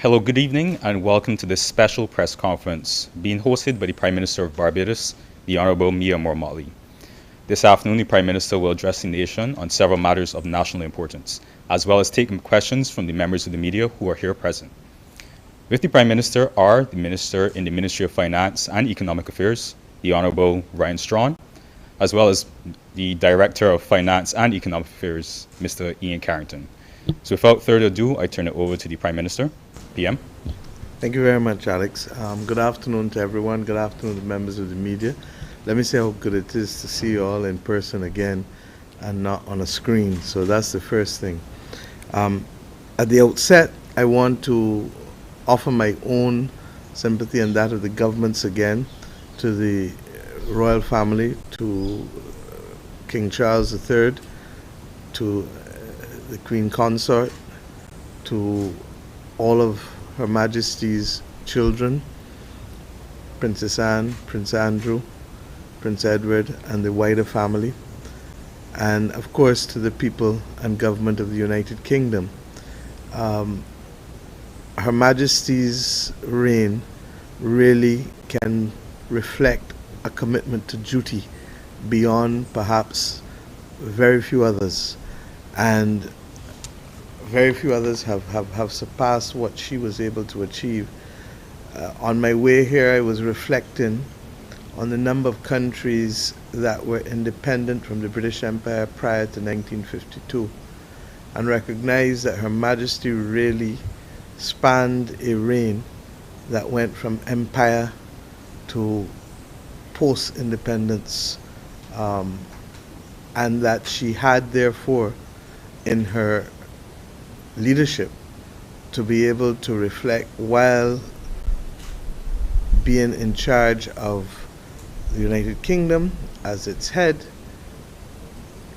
Hello, good evening, and welcome to this special press conference being hosted by the Prime Minister of Barbados, the Honorable Mia Moore-Motley. This afternoon, the Prime Minister will address the nation on several matters of national importance, as well as take questions from the members of the media who are here present. With the Prime Minister are the Minister in the Ministry of Finance and Economic Affairs, the Honorable Ryan Strawn, as well as the Director of Finance and Economic Affairs, Mr. Ian Carrington. So without further ado, I turn it over to the Prime Minister. PM. Thank you very much, Alex. Good afternoon to everyone. Good afternoon to members of the media. Let me say how good it is to see you all in person again and not on a screen. So that's the first thing. At the outset, I want to offer my own sympathy and that of the governments again to the royal family, to King Charles III, to the Queen Consort, to all of Her Majesty's children, Princess Anne, Prince Andrew, Prince Edward, and the wider family, and of course to the people and government of the United Kingdom. Her Majesty's reign really can reflect a commitment to duty beyond perhaps very few others, and very few others have surpassed what she was able to achieve. On my way here, I was reflecting on the number of countries that were independent from the British Empire prior to 1952, and recognized that Her Majesty really spanned a reign that went from empire to post-independence, and that she had therefore in her leadership to be able to reflect while being in charge of the United Kingdom as its head,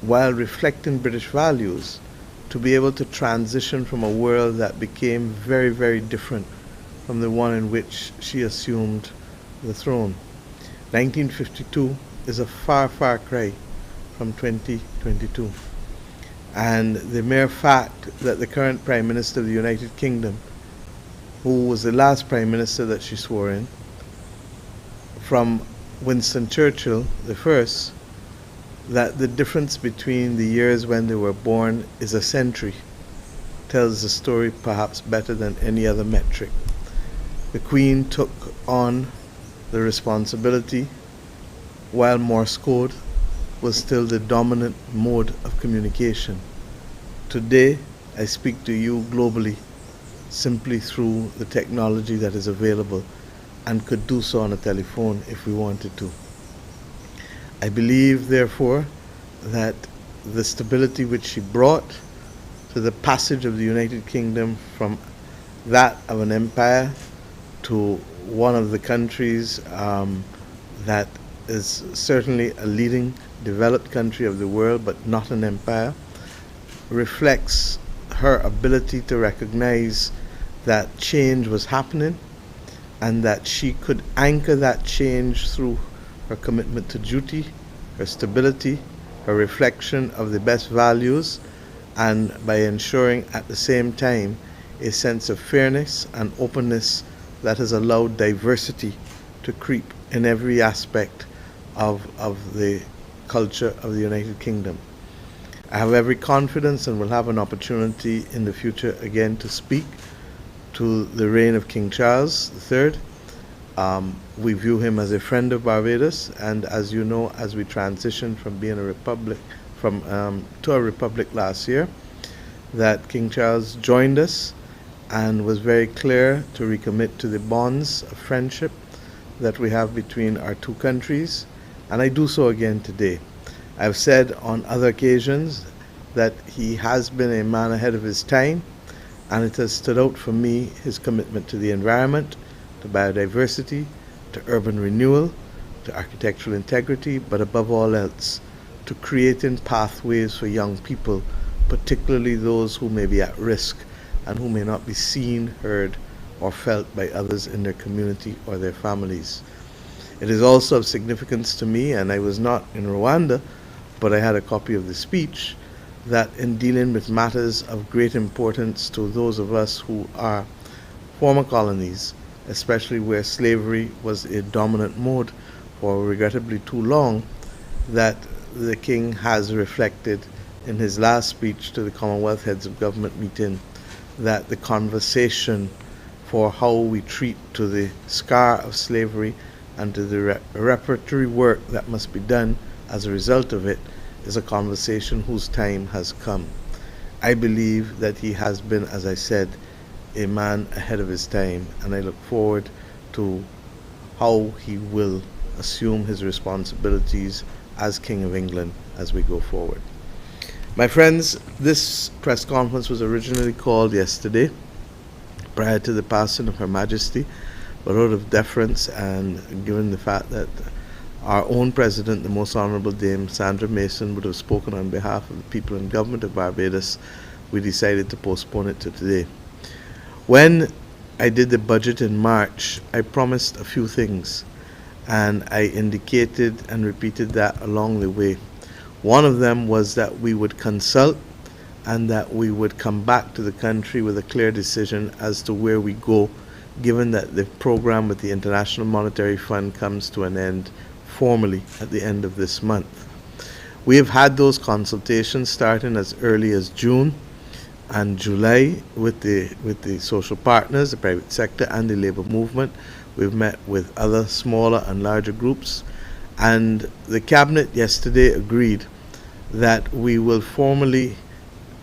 while reflecting British values, to be able to transition from a world that became very, very different from the one in which she assumed the throne. 1952 is a far, far cry from 2022. And the mere fact that the current Prime Minister of the United Kingdom, who was the last Prime Minister that she swore in, from Winston Churchill, the first, that the difference between the years when they were born is a century, tells the story perhaps better than any other metric. The Queen took on the responsibility while Morse code was still the dominant mode of communication. Today, I speak to you globally simply through the technology that is available, and could do so on a telephone if we wanted to. I believe, therefore, that the stability which she brought to the passage of the United Kingdom from that of an empire to one of the countries that is certainly a leading developed country of the world, but not an empire, reflects her ability to recognize that change was happening and that she could anchor that change through her commitment to duty, her stability, her reflection of the best values, and by ensuring at the same time a sense of fairness and openness that has allowed diversity to creep in every aspect of the culture of the United Kingdom. I have every confidence and will have an opportunity in the future again to speak to the reign of King Charles III. We view him as a friend of Barbados, and as you know, as we transitioned from being a republic to a republic last year, that King Charles joined us and was very clear to recommit to the bonds of friendship that we have between our two countries, and I do so again today. I've said on other occasions that he has been a man ahead of his time, and it has stood out for me his commitment to the environment, to biodiversity, to urban renewal, to architectural integrity, but above all else, to creating pathways for young people, particularly those who may be at risk and who may not be seen, heard, or felt by others in their community or their families. It is also of significance to me, and I was not in Rwanda, but I had a copy of the speech, that in dealing with matters of great importance to those of us who are former colonies, especially where slavery was a dominant mode for regrettably too long, that the King has reflected in his last speech to the Commonwealth Heads of Government meeting that the conversation for how we treat to the scar of slavery and to the reparatory work that must be done as a result of it is a conversation whose time has come. I believe that he has been, as I said, a man ahead of his time, and I look forward to how he will assume his responsibilities as King of England as we go forward. My friends, this press conference was originally called yesterday, prior to the passing of Her Majesty, but out of deference and given the fact that our own President, the Most Honourable Dame Sandra Mason, would have spoken on behalf of the people and government of Barbados, we decided to postpone it to today. When I did the budget in March, I promised a few things, and I indicated and repeated that along the way. One of them was that we would consult and that we would come back to the country with a clear decision as to where we go, given that the program with the International Monetary Fund comes to an end formally at the end of this month. We have had those consultations starting as early as June and July with the social partners, the private sector and the labour movement. We've met with other smaller and larger groups, and the Cabinet yesterday agreed that we will formally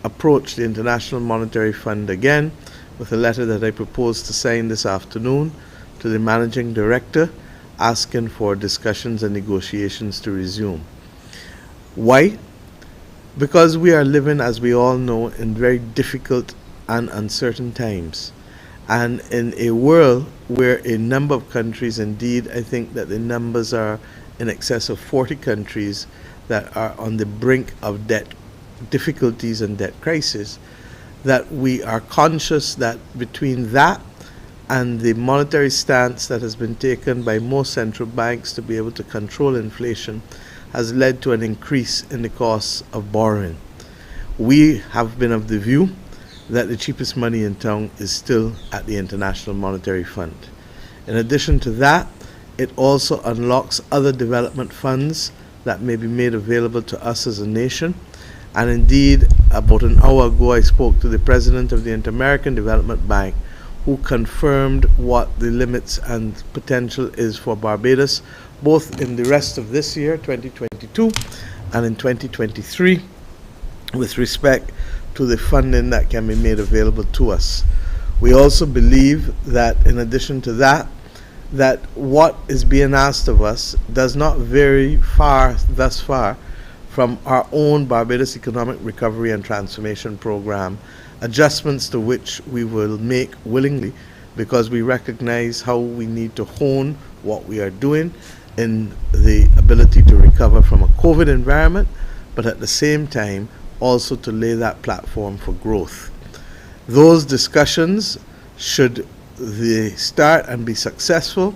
approach the International Monetary Fund again with a letter that I propose to sign this afternoon to the Managing Director, asking for discussions and negotiations to resume. Why? Because we are living, as we all know, in very difficult and uncertain times, and in a world where a number of countries, indeed I think that the numbers are in excess of 40 countries that are on the brink of debt difficulties and debt crisis, that we are conscious that between that and the monetary stance that has been taken by most central banks to be able to control inflation has led to an increase in the costs of borrowing. We have been of the view that the cheapest money in town is still at the International Monetary Fund. In addition to that, it also unlocks other development funds that may be made available to us as a nation. And indeed, about an hour ago, I spoke to the president of the Inter-American Development Bank, who confirmed what the limits and potential is for Barbados, both in the rest of this year, 2022, and in 2023, with respect to the funding that can be made available to us. We also believe that in addition to that, that what is being asked of us does not vary thus far from our own Barbados Economic Recovery and Transformation Program, adjustments to which we will make willingly because we recognize how we need to hone what we are doing in the ability to recover from a COVID environment, but at the same time also to lay that platform for growth. Those discussions, should they start and be successful,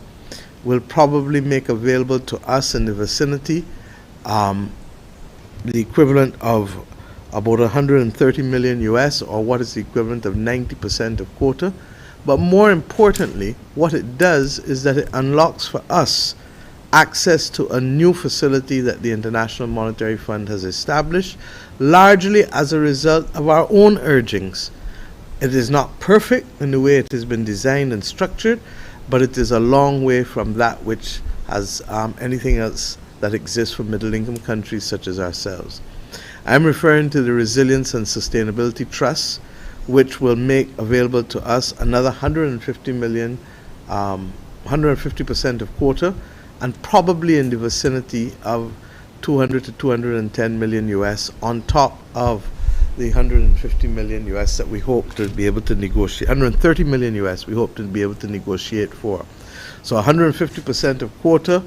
will probably make available to us in the vicinity the equivalent of about 130 million US, or what is the equivalent of 90% of quota. But more importantly, what it does is that it unlocks for us access to a new facility that the International Monetary Fund has established, largely as a result of our own urgings. It is not perfect in the way it has been designed and structured, but it is a long way from that which has anything else that exists for middle-income countries such as ourselves. I'm referring to the Resilience and Sustainability Trust, which will make available to us another 150 million, 150% of quota, and probably in the vicinity of 200 to 210 million US on top of the 150 million US that we hope to be able to negotiate, 130 million US we hope to be able to negotiate for. So 150% of quota,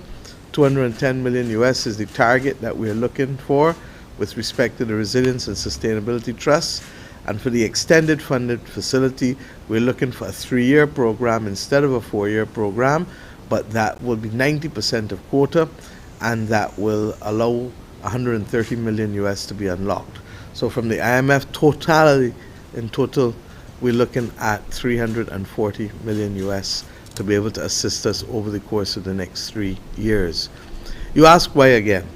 210 million US is the target that we are looking for with respect to the Resilience and Sustainability Trust. And for the extended funded facility, we're looking for a 3-year program instead of a 4-year program, but that will be 90% of quota, and that will allow 130 million US to be unlocked. So from the IMF total we're looking at 340 million US to be able to assist us over the course of the next 3 years. You ask why again?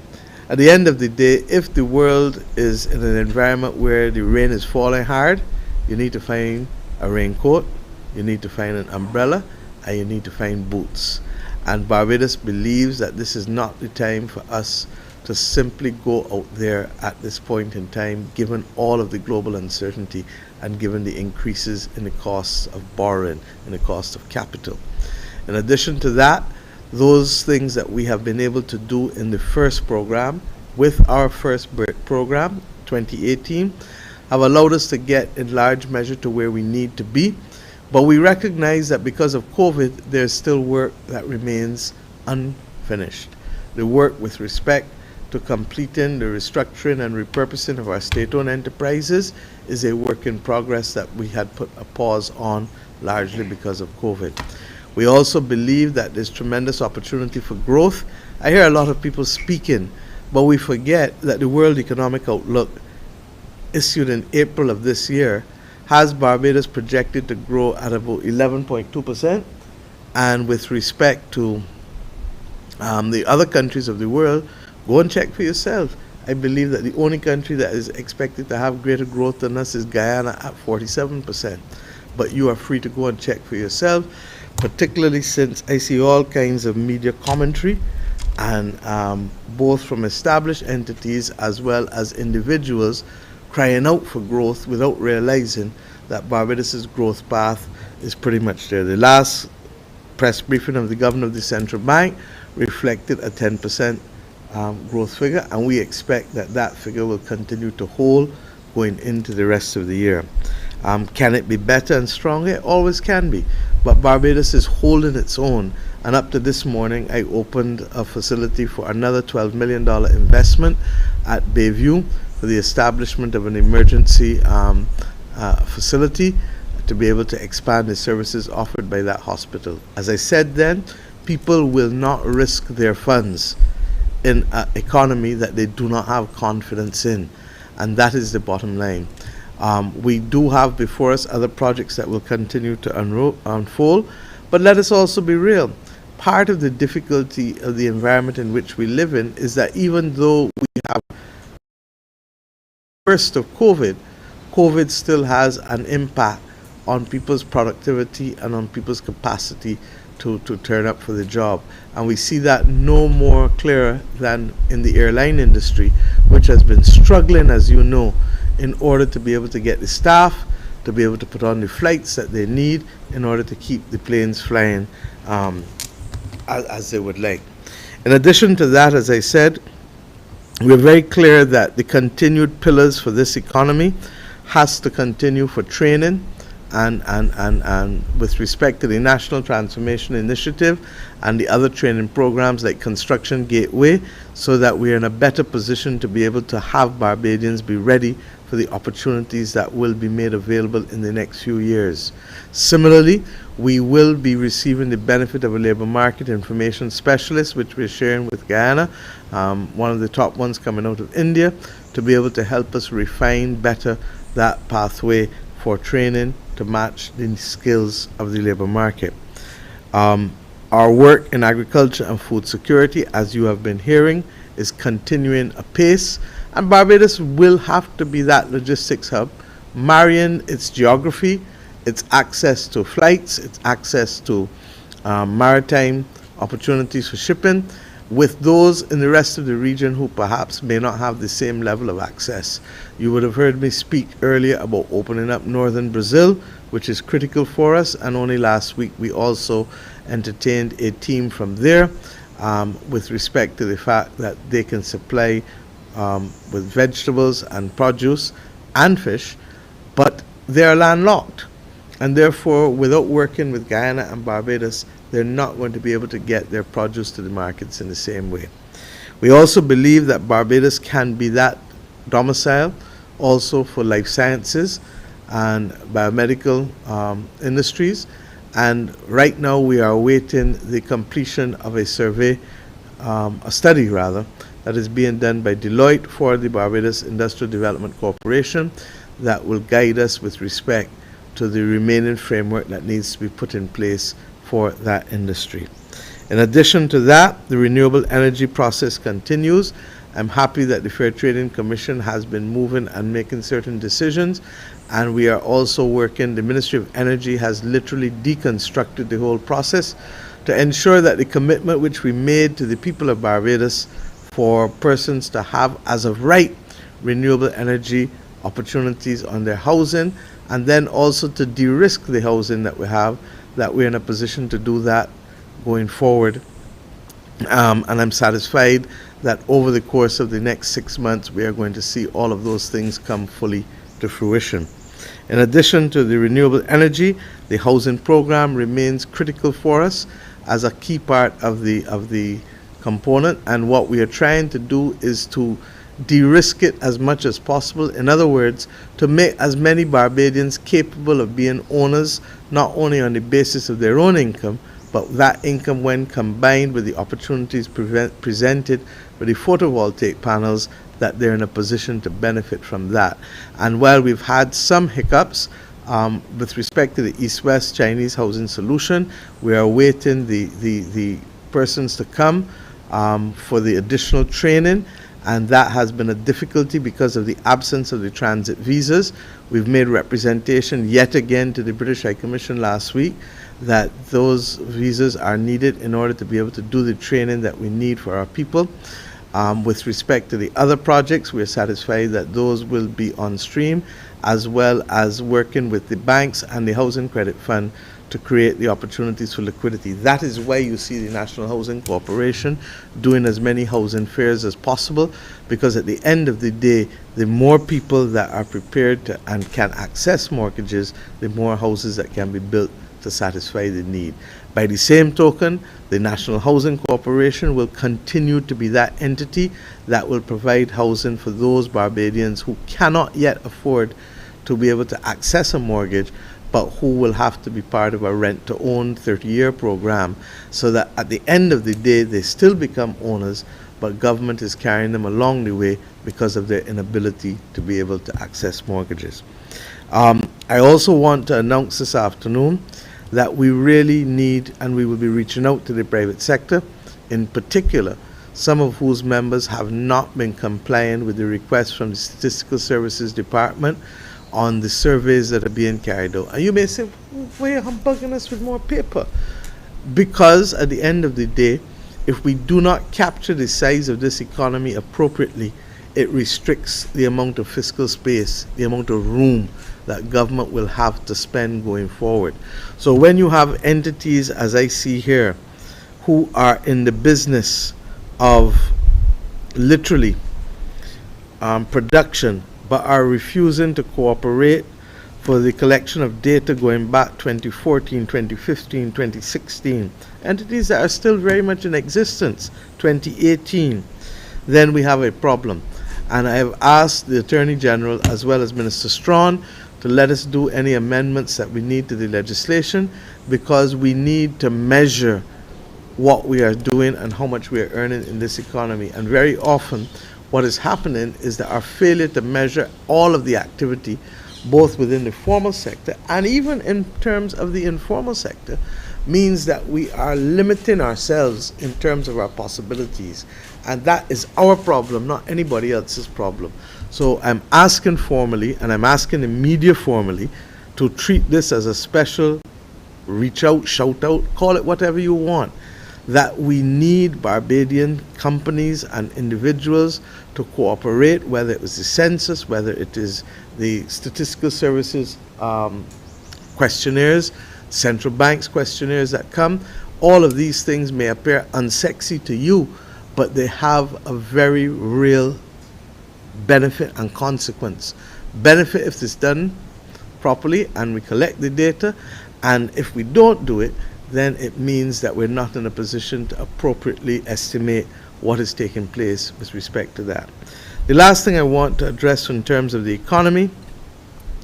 At the end of the day, if the world is in an environment where the rain is falling hard, you need to find a raincoat, you need to find an umbrella, and you need to find boots. And Barbados believes that this is not the time for us to simply go out there at this point in time, given all of the global uncertainty and given the increases in the costs of borrowing and the cost of capital. In addition to that, those things that we have been able to do in the first program, with our first program, 2018, have allowed us to get in large measure to where we need to be. But we recognize that because of COVID, there's still work that remains unfinished. The work with respect to completing the restructuring and repurposing of our state-owned enterprises is a work in progress that we had put a pause on largely because of COVID. We also believe that there's tremendous opportunity for growth. I hear a lot of people speaking, but we forget that the World Economic Outlook, issued in April of this year, has Barbados projected to grow at about 11.2%. And with respect to the other countries of the world, go and check for yourself. I believe that the only country that is expected to have greater growth than us is Guyana at 47%. But you are free to go and check for yourself, particularly since I see all kinds of media commentary, and both from established entities as well as individuals crying out for growth without realizing that Barbados' growth path is pretty much there. The last press briefing of the governor of the central bank reflected a 10% growth figure, and we expect that that figure will continue to hold going into the rest of the year. Can it be better and stronger? It always can be. But Barbados is holding its own. And up to this morning, I opened a facility for another $12 million investment at Bayview for the establishment of an emergency facility to be able to expand the services offered by that hospital. As I said then, people will not risk their funds in an economy that they do not have confidence in. And that is the bottom line. We do have before us other projects that will continue to unfold, but let us also be real. Part of the difficulty of the environment in which we live in is that even though we have burst of COVID, COVID still has an impact on people's productivity and on people's capacity to turn up for the job. And we see that no more clearer than in the airline industry, which has been struggling, as you know, in order to be able to get the staff, to be able to put on the flights that they need in order to keep the planes flying as they would like. In addition to that, as I said, we're very clear that the continued pillars for this economy has to continue for training and with respect to the National Transformation Initiative and the other training programs like Construction Gateway, so that we are in a better position to be able to have Barbadians be ready for the opportunities that will be made available in the next few years. Similarly, we will be receiving the benefit of a labor market information specialist, which we're sharing with Guyana, one of the top ones coming out of India, to be able to help us refine better that pathway for training to match the skills of the labor market. Our work in agriculture and food security, as you have been hearing, is continuing apace, and Barbados will have to be that logistics hub, marrying its geography, its access to flights, its access to maritime opportunities for shipping, with those in the rest of the region who perhaps may not have the same level of access. You would have heard me speak earlier about opening up northern Brazil, which is critical for us, and only last week we also entertained a team from there with respect to the fact that they can supply with vegetables and produce and fish, but they are landlocked, and therefore without working with Guyana and Barbados, they're not going to be able to get their produce to the markets in the same way. We also believe that Barbados can be that domicile also for life sciences and biomedical industries, and right now we are awaiting the completion of a survey, a study rather, that is being done by Deloitte for the Barbados Industrial Development Corporation that will guide us with respect to the remaining framework that needs to be put in place for that industry. In addition to that, the renewable energy process continues. I'm happy that the Fair Trading Commission has been moving and making certain decisions, and we are also working. The Ministry of Energy has literally deconstructed the whole process to ensure that the commitment which we made to the people of Barbados for persons to have, as of right, renewable energy opportunities on their housing, and then also to de-risk the housing that we have, that we're in a position to do that going forward. And I'm satisfied that over the course of the next 6 months, we are going to see all of those things come fully to fruition. In addition to the renewable energy, the housing program remains critical for us as a key part of the component, and what we are trying to do is to de-risk it as much as possible. In other words, to make as many Barbadians capable of being owners, not only on the basis of their own income, but that income, when combined with the opportunities presented with the photovoltaic panels, that they're in a position to benefit from that. And while we've had some hiccups with respect to the East-West Chinese housing solution, we are awaiting the persons to come for the additional training, and that has been a difficulty because of the absence of the transit visas. We've made representation yet again to the British High Commission last week that those visas are needed in order to be able to do the training that we need for our people. With respect to the other projects, we are satisfied that those will be on stream, as well as working with the banks and the Housing Credit Fund to create the opportunities for liquidity. That is why you see the National Housing Corporation doing as many housing fairs as possible, because at the end of the day, the more people that are prepared to and can access mortgages, the more houses that can be built to satisfy the need. By the same token, the National Housing Corporation will continue to be that entity that will provide housing for those Barbadians who cannot yet afford to be able to access a mortgage, but who will have to be part of a rent-to-own 30-year program, so that at the end of the day, they still become owners, but government is carrying them along the way because of their inability to be able to access mortgages. I also want to announce this afternoon that we really need, and we will be reaching out to the private sector, in particular, some of whose members have not been complying with the requests from the Statistical Services Department on the surveys that are being carried out. And you may say, why are you humbugging us with more paper? Because at the end of the day, if we do not capture the size of this economy appropriately, it restricts the amount of fiscal space, the amount of room that government will have to spend going forward. So when you have entities, as I see here, who are in the business of literally production, but are refusing to cooperate for the collection of data going back 2014, 2015, 2016, entities that are still very much in existence, 2018, then we have a problem. And I have asked the Attorney General as well as Minister Strawn to let us do any amendments that we need to the legislation, because we need to measure what we are doing and how much we are earning in this economy. And very often what is happening is that our failure to measure all of the activity, both within the formal sector and even in terms of the informal sector, means that we are limiting ourselves in terms of our possibilities. And that is our problem, not anybody else's problem. So I'm asking formally, and I'm asking the media formally, to treat this as a special reach out, shout out, call it whatever you want, that we need Barbadian companies and individuals to cooperate, whether it was the census, whether it is the Statistical Services questionnaires, central banks questionnaires that come. All of these things may appear unsexy to you, but they have a very real benefit and consequence. Benefit if it's done properly and we collect the data, and if we don't do it, then it means that we're not in a position to appropriately estimate what is taking place with respect to that. The last thing I want to address in terms of the economy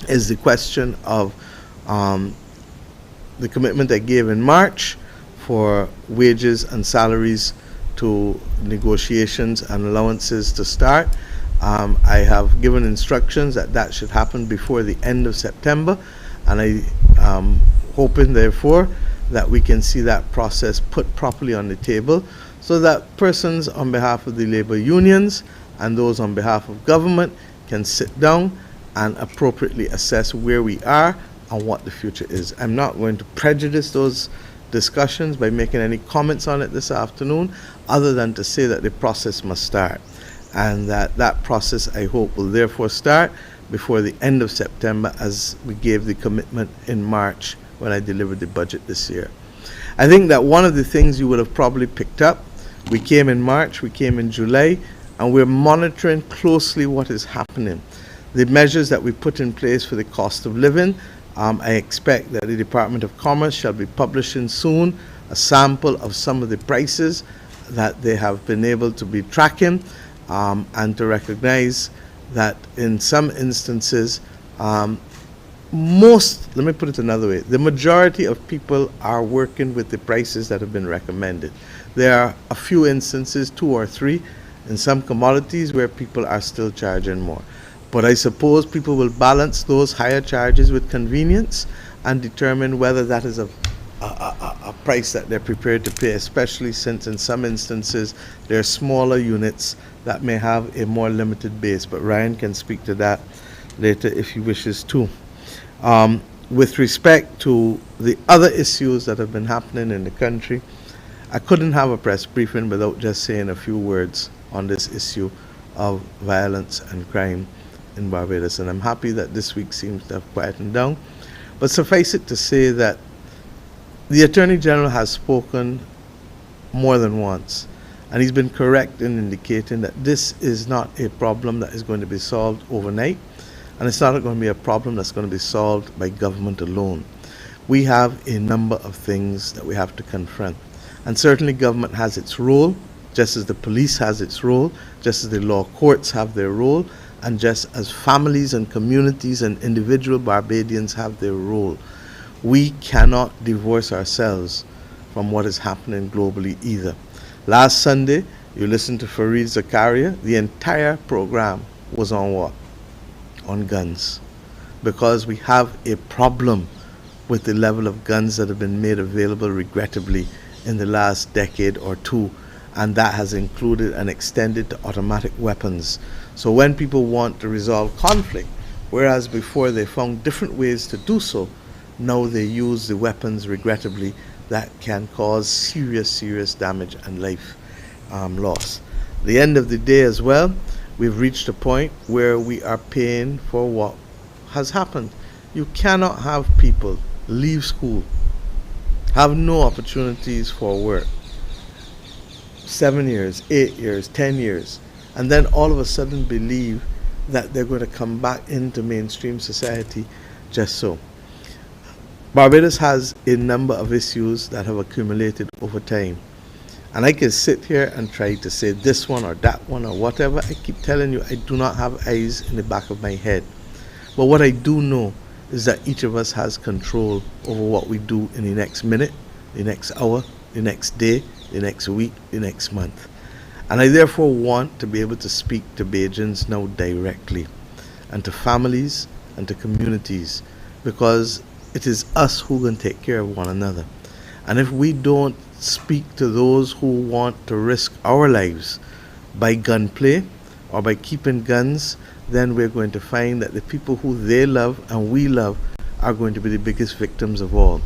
is the question of the commitment I gave in March for wages and salaries to negotiations and allowances to start. I have given instructions that that should happen before the end of September, And I am hoping, therefore, that we can see that process put properly on the table so that persons on behalf of the labor unions and those on behalf of government can sit down and appropriately assess where we are and what the future is. I'm not going to prejudice those discussions by making any comments on it this afternoon, other than to say that the process must start, and that process, I hope, will therefore start before the end of September, as we gave the commitment in March when I delivered the budget this year. I think that one of the things you would have probably picked up, we came in March, we came in July, and we're monitoring closely what is happening. The measures that we put in place for the cost of living, I expect that the Department of Commerce shall be publishing soon a sample of some of the prices that they have been able to be tracking, and to recognize that in some instances, let me put it another way, the majority of people are working with the prices that have been recommended. There are a few instances, 2 or 3, in some commodities where people are still charging more. But I suppose people will balance those higher charges with convenience and determine whether that is a price that they're prepared to pay, especially since in some instances there are smaller units that may have a more limited base. But Ryan can speak to that later if he wishes to. With respect to the other issues that have been happening in the country, I couldn't have a press briefing without just saying a few words on this issue of violence and crime in Barbados, and I'm happy that this week seems to have quietened down. But suffice it to say that the Attorney General has spoken more than once, and he's been correct in indicating that this is not a problem that is going to be solved overnight, and it's not going to be a problem that's going to be solved by government alone. We have a number of things that we have to confront, and certainly government has its role, just as the police has its role, just as the law courts have their role, and just as families and communities and individual Barbadians have their role. We cannot divorce ourselves from what is happening globally either. Last Sunday, you listened to Fareed Zakaria. The entire program was on what? On guns. Because we have a problem with the level of guns that have been made available, regrettably, in the last decade or two, and that has included and extended to automatic weapons. So when people want to resolve conflict, whereas before they found different ways to do so, now they use the weapons, regrettably, that can cause serious damage and life loss. At the end of the day as well, we've reached a point where we are paying for what has happened. You cannot have people leave school, have no opportunities for work, 7 years, 8 years, 10 years, and then all of a sudden believe that they're going to come back into mainstream society just so. Barbados has a number of issues that have accumulated over time. And I can sit here and try to say this one or that one or whatever. I keep telling you, I do not have eyes in the back of my head. But what I do know is that each of us has control over what we do in the next minute, the next hour, the next day, the next week, the next month. And I therefore want to be able to speak to Bajans now directly, and to families and to communities, because it is us who can take care of one another. And if we don't speak to those who want to risk our lives by gunplay or by keeping guns, then we're going to find that the people who they love and we love are going to be the biggest victims of all.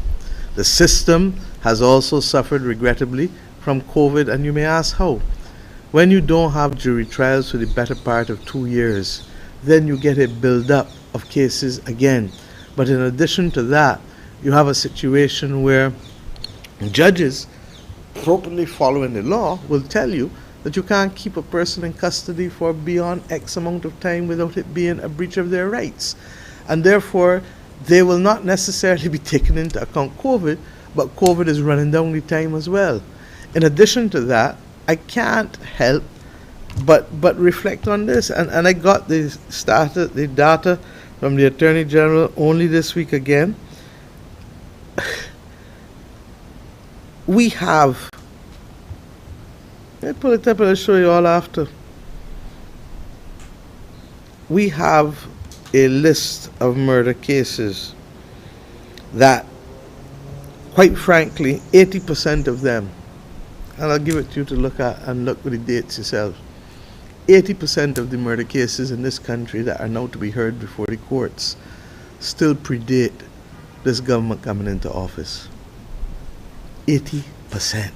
The system has also suffered, regrettably, from COVID, and you may ask how. When you don't have jury trials for the better part of 2 years, then you get a build-up of cases again. But in addition to that, you have a situation where judges, properly following the law, will tell you that you can't keep a person in custody for beyond X amount of time without it being a breach of their rights. And therefore, they will not necessarily be taking into account COVID, but COVID is running down the time as well. In addition to that, I can't help but reflect on this. And I got the data from the Attorney General only this week again. We have, let me pull it up and I'll show you all after. We have a list of murder cases that, quite frankly, 80% of them, and I'll give it to you to look at and look at the dates yourself, 80% of the murder cases in this country that are now to be heard before the courts still predate this government coming into office. 80%.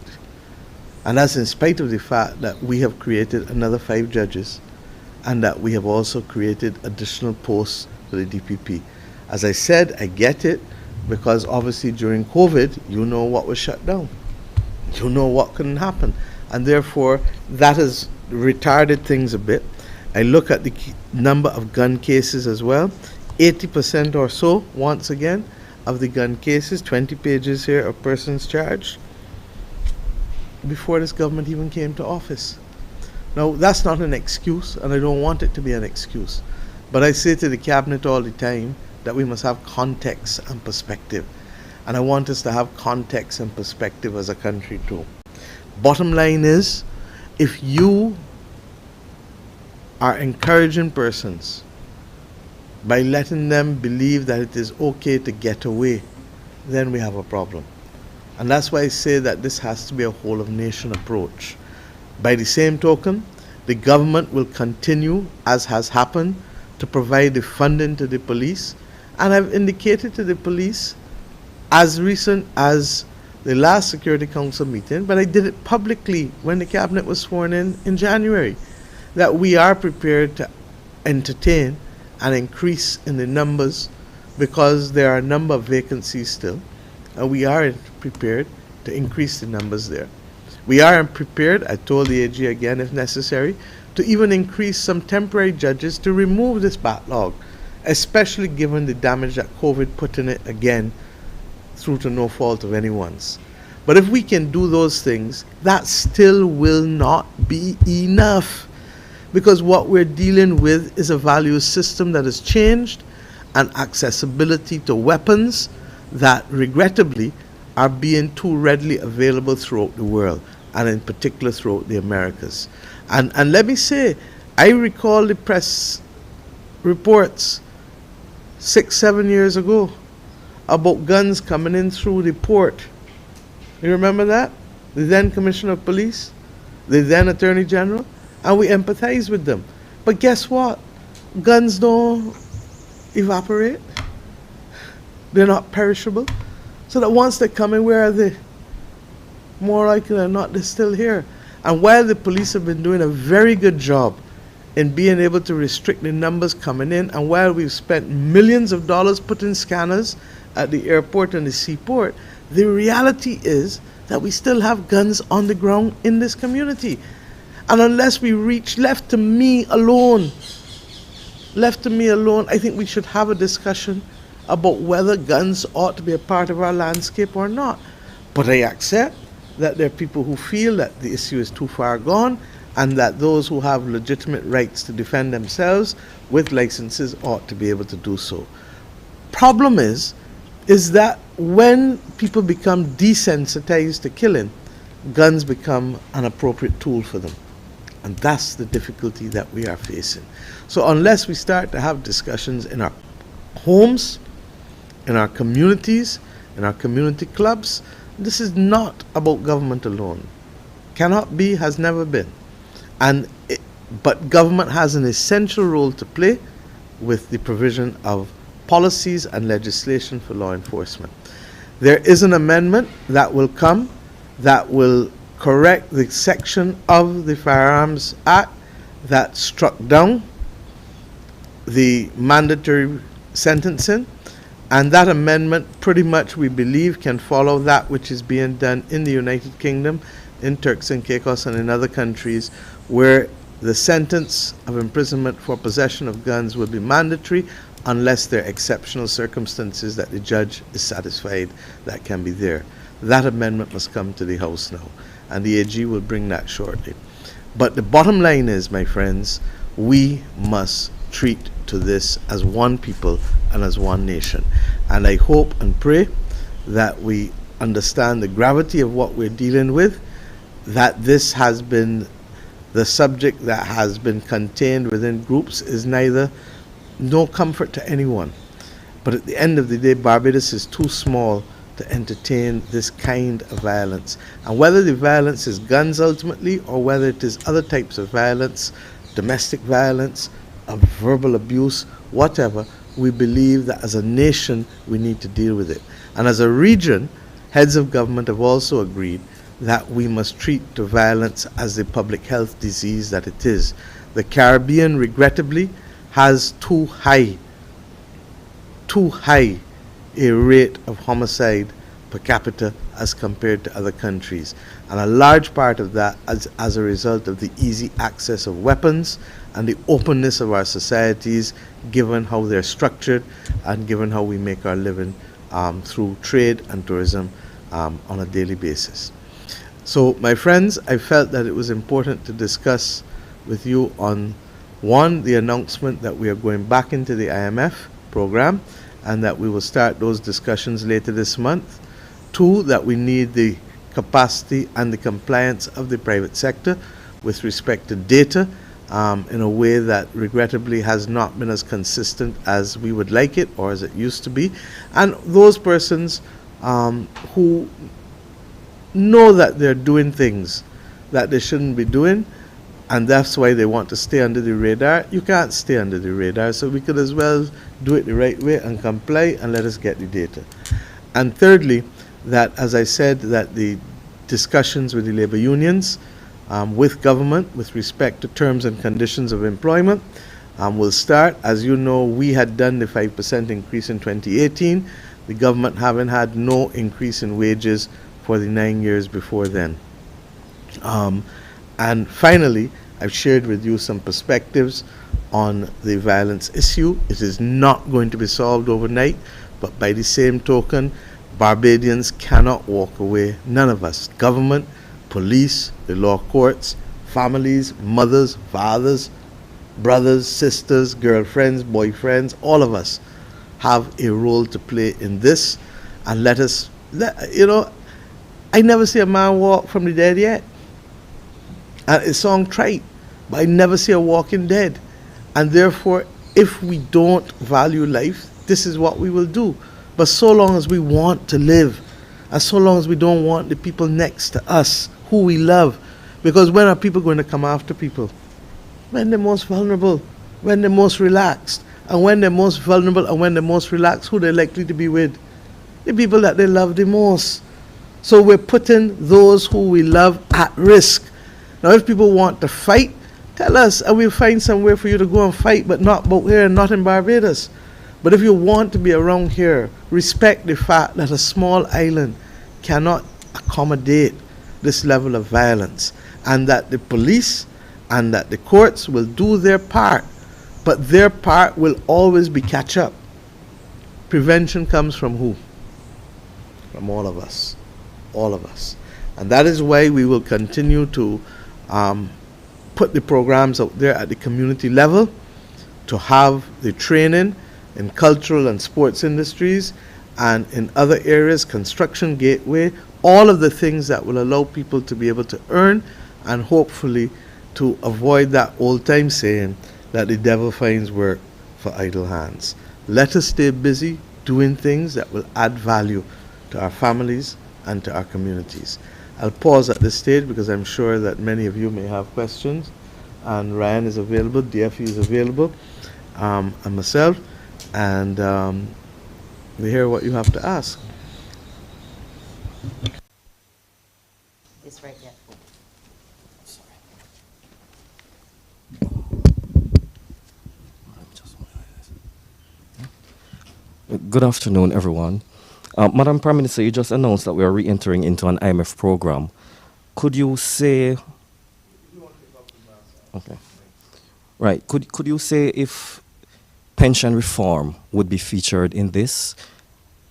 And that's in spite of the fact that we have created another 5 judges and that we have also created additional posts for the DPP. As I said, I get it, because obviously during COVID, you know what was shut down. You know what couldn't happen. And therefore, that has retarded things a bit. I look at the number of gun cases as well. 80% or so, once again, of the gun cases, 20 pages here of persons charged, before this government even came to office. Now, that's not an excuse, and I don't want it to be an excuse. But I say to the cabinet all the time that we must have context and perspective. And I want us to have context and perspective as a country too. Bottom line is, if you are encouraging persons by letting them believe that it is okay to get away, then we have a problem. And that's why I say that this has to be a whole of nation approach. By the same token, the government will continue, as has happened, to provide the funding to the police. And I've indicated to the police as recent as the last Security Council meeting, but I did it publicly when the cabinet was sworn in January, that we are prepared to entertain an increase in the numbers, because there are a number of vacancies still, and we are prepared to increase the numbers there. We are prepared, I told the AG again if necessary, to even increase some temporary judges to remove this backlog, especially given the damage that COVID put in it again, through to no fault of anyone's. But if we can do those things, that still will not be enough, because what we're dealing with is a value system that has changed, and accessibility to weapons that regrettably are being too readily available throughout the world, and in particular throughout the Americas. And let me say, I recall the press reports 6-7 years ago about guns coming in through the port. You remember that? The then Commissioner of Police, the then Attorney General, and we empathize with them. But guess what? Guns don't evaporate. They're not perishable. So that once they come in, where are they? More likely than not, they're still here. And while the police have been doing a very good job in being able to restrict the numbers coming in, and while we've spent millions of dollars putting scanners at the airport and the seaport, the reality is that we still have guns on the ground in this community. And unless we reach, left to me alone, I think we should have a discussion about whether guns ought to be a part of our landscape or not. But I accept that there are people who feel that the issue is too far gone, and that those who have legitimate rights to defend themselves with licenses ought to be able to do so. Problem is that when people become desensitized to killing, guns become an appropriate tool for them. And that's the difficulty that we are facing. So unless we start to have discussions in our homes, in our communities, in our community clubs, this is not about government alone. Cannot be, has never been. But government has an essential role to play with the provision of policies and legislation for law enforcement. There is an amendment that will come that will correct the section of the Firearms Act that struck down the mandatory sentencing, and that amendment pretty much, we believe, can follow that which is being done in the United Kingdom, in Turks and Caicos, and in other countries, where the sentence of imprisonment for possession of guns will be mandatory unless there are exceptional circumstances that the judge is satisfied that can be there. That amendment must come to the House now, and the AG will bring that shortly. But the bottom line is, my friends, we must treat to this as one people and as one nation. And I hope and pray that we understand the gravity of what we're dealing with, that this has been the subject that has been contained within groups is no comfort to anyone. But at the end of the day, Barbados is too small to entertain this kind of violence. And whether the violence is guns ultimately, or whether it is other types of violence, domestic violence, verbal abuse, whatever, we believe that as a nation we need to deal with it. And as a region, heads of government have also agreed that we must treat the violence as the public health disease that it is. The Caribbean, regrettably, has too high a rate of homicide per capita as compared to other countries. And a large part of that is as a result of the easy access of weapons and the openness of our societies, given how they're structured and given how we make our living through trade and tourism on a daily basis. So, my friends, I felt that it was important to discuss with you on, one, the announcement that we are going back into the IMF program and that we will start those discussions later this month. Two, that we need the capacity and the compliance of the private sector with respect to data in a way that regrettably has not been as consistent as we would like it or as it used to be. And those persons who know that they're doing things that they shouldn't be doing, and that's why they want to stay under the radar. You can't stay under the radar, so we could as well do it the right way and comply and let us get the data. And thirdly, that, as I said, that the discussions with the labor unions, with government, with respect to terms and conditions of employment, will start. As you know, we had done the 5% increase in 2018, the government having had no increase in wages for the 9 years before then. And finally, I've shared with you some perspectives on the violence issue. It is not going to be solved overnight, but by the same token, Barbadians cannot walk away. None of us, government, police, the law courts, families, mothers, fathers, brothers, sisters, girlfriends, boyfriends, all of us have a role to play in this. And let us, I never see a man walk from the dead yet. And it's song trite, but I never see a walking dead. And therefore, if we don't value life, this is what we will do. But so long as we want to live, and so long as we don't want the people next to us, who we love, because when are people going to come after people? When they're most vulnerable, when they're most relaxed. And when they're most vulnerable and when they're most relaxed, who they're likely to be with? The people that they love the most. So we're putting those who we love at risk. Now, if people want to fight, tell us, and we'll find somewhere for you to go and fight, but not here and not in Barbados. But if you want to be around here, respect the fact that a small island cannot accommodate this level of violence, and that the police and that the courts will do their part, but their part will always be catch up. Prevention comes from who? From all of us. All of us. And that is why we will continue to put the programs out there at the community level, to have the training in cultural and sports industries and in other areas, construction gateway, all of the things that will allow people to be able to earn and hopefully to avoid that old time saying that the devil finds work for idle hands. Let us stay busy doing things that will add value to our families and to our communities. I'll pause at this stage because I'm sure that many of you may have questions, and Ryan is available, DFE is available, and myself, and we hear what you have to ask. It's right there. Good afternoon, everyone. Madam Prime Minister, you just announced that we are re-entering into an IMF program. Could you say... Okay. Right. Could you say if pension reform would be featured in this?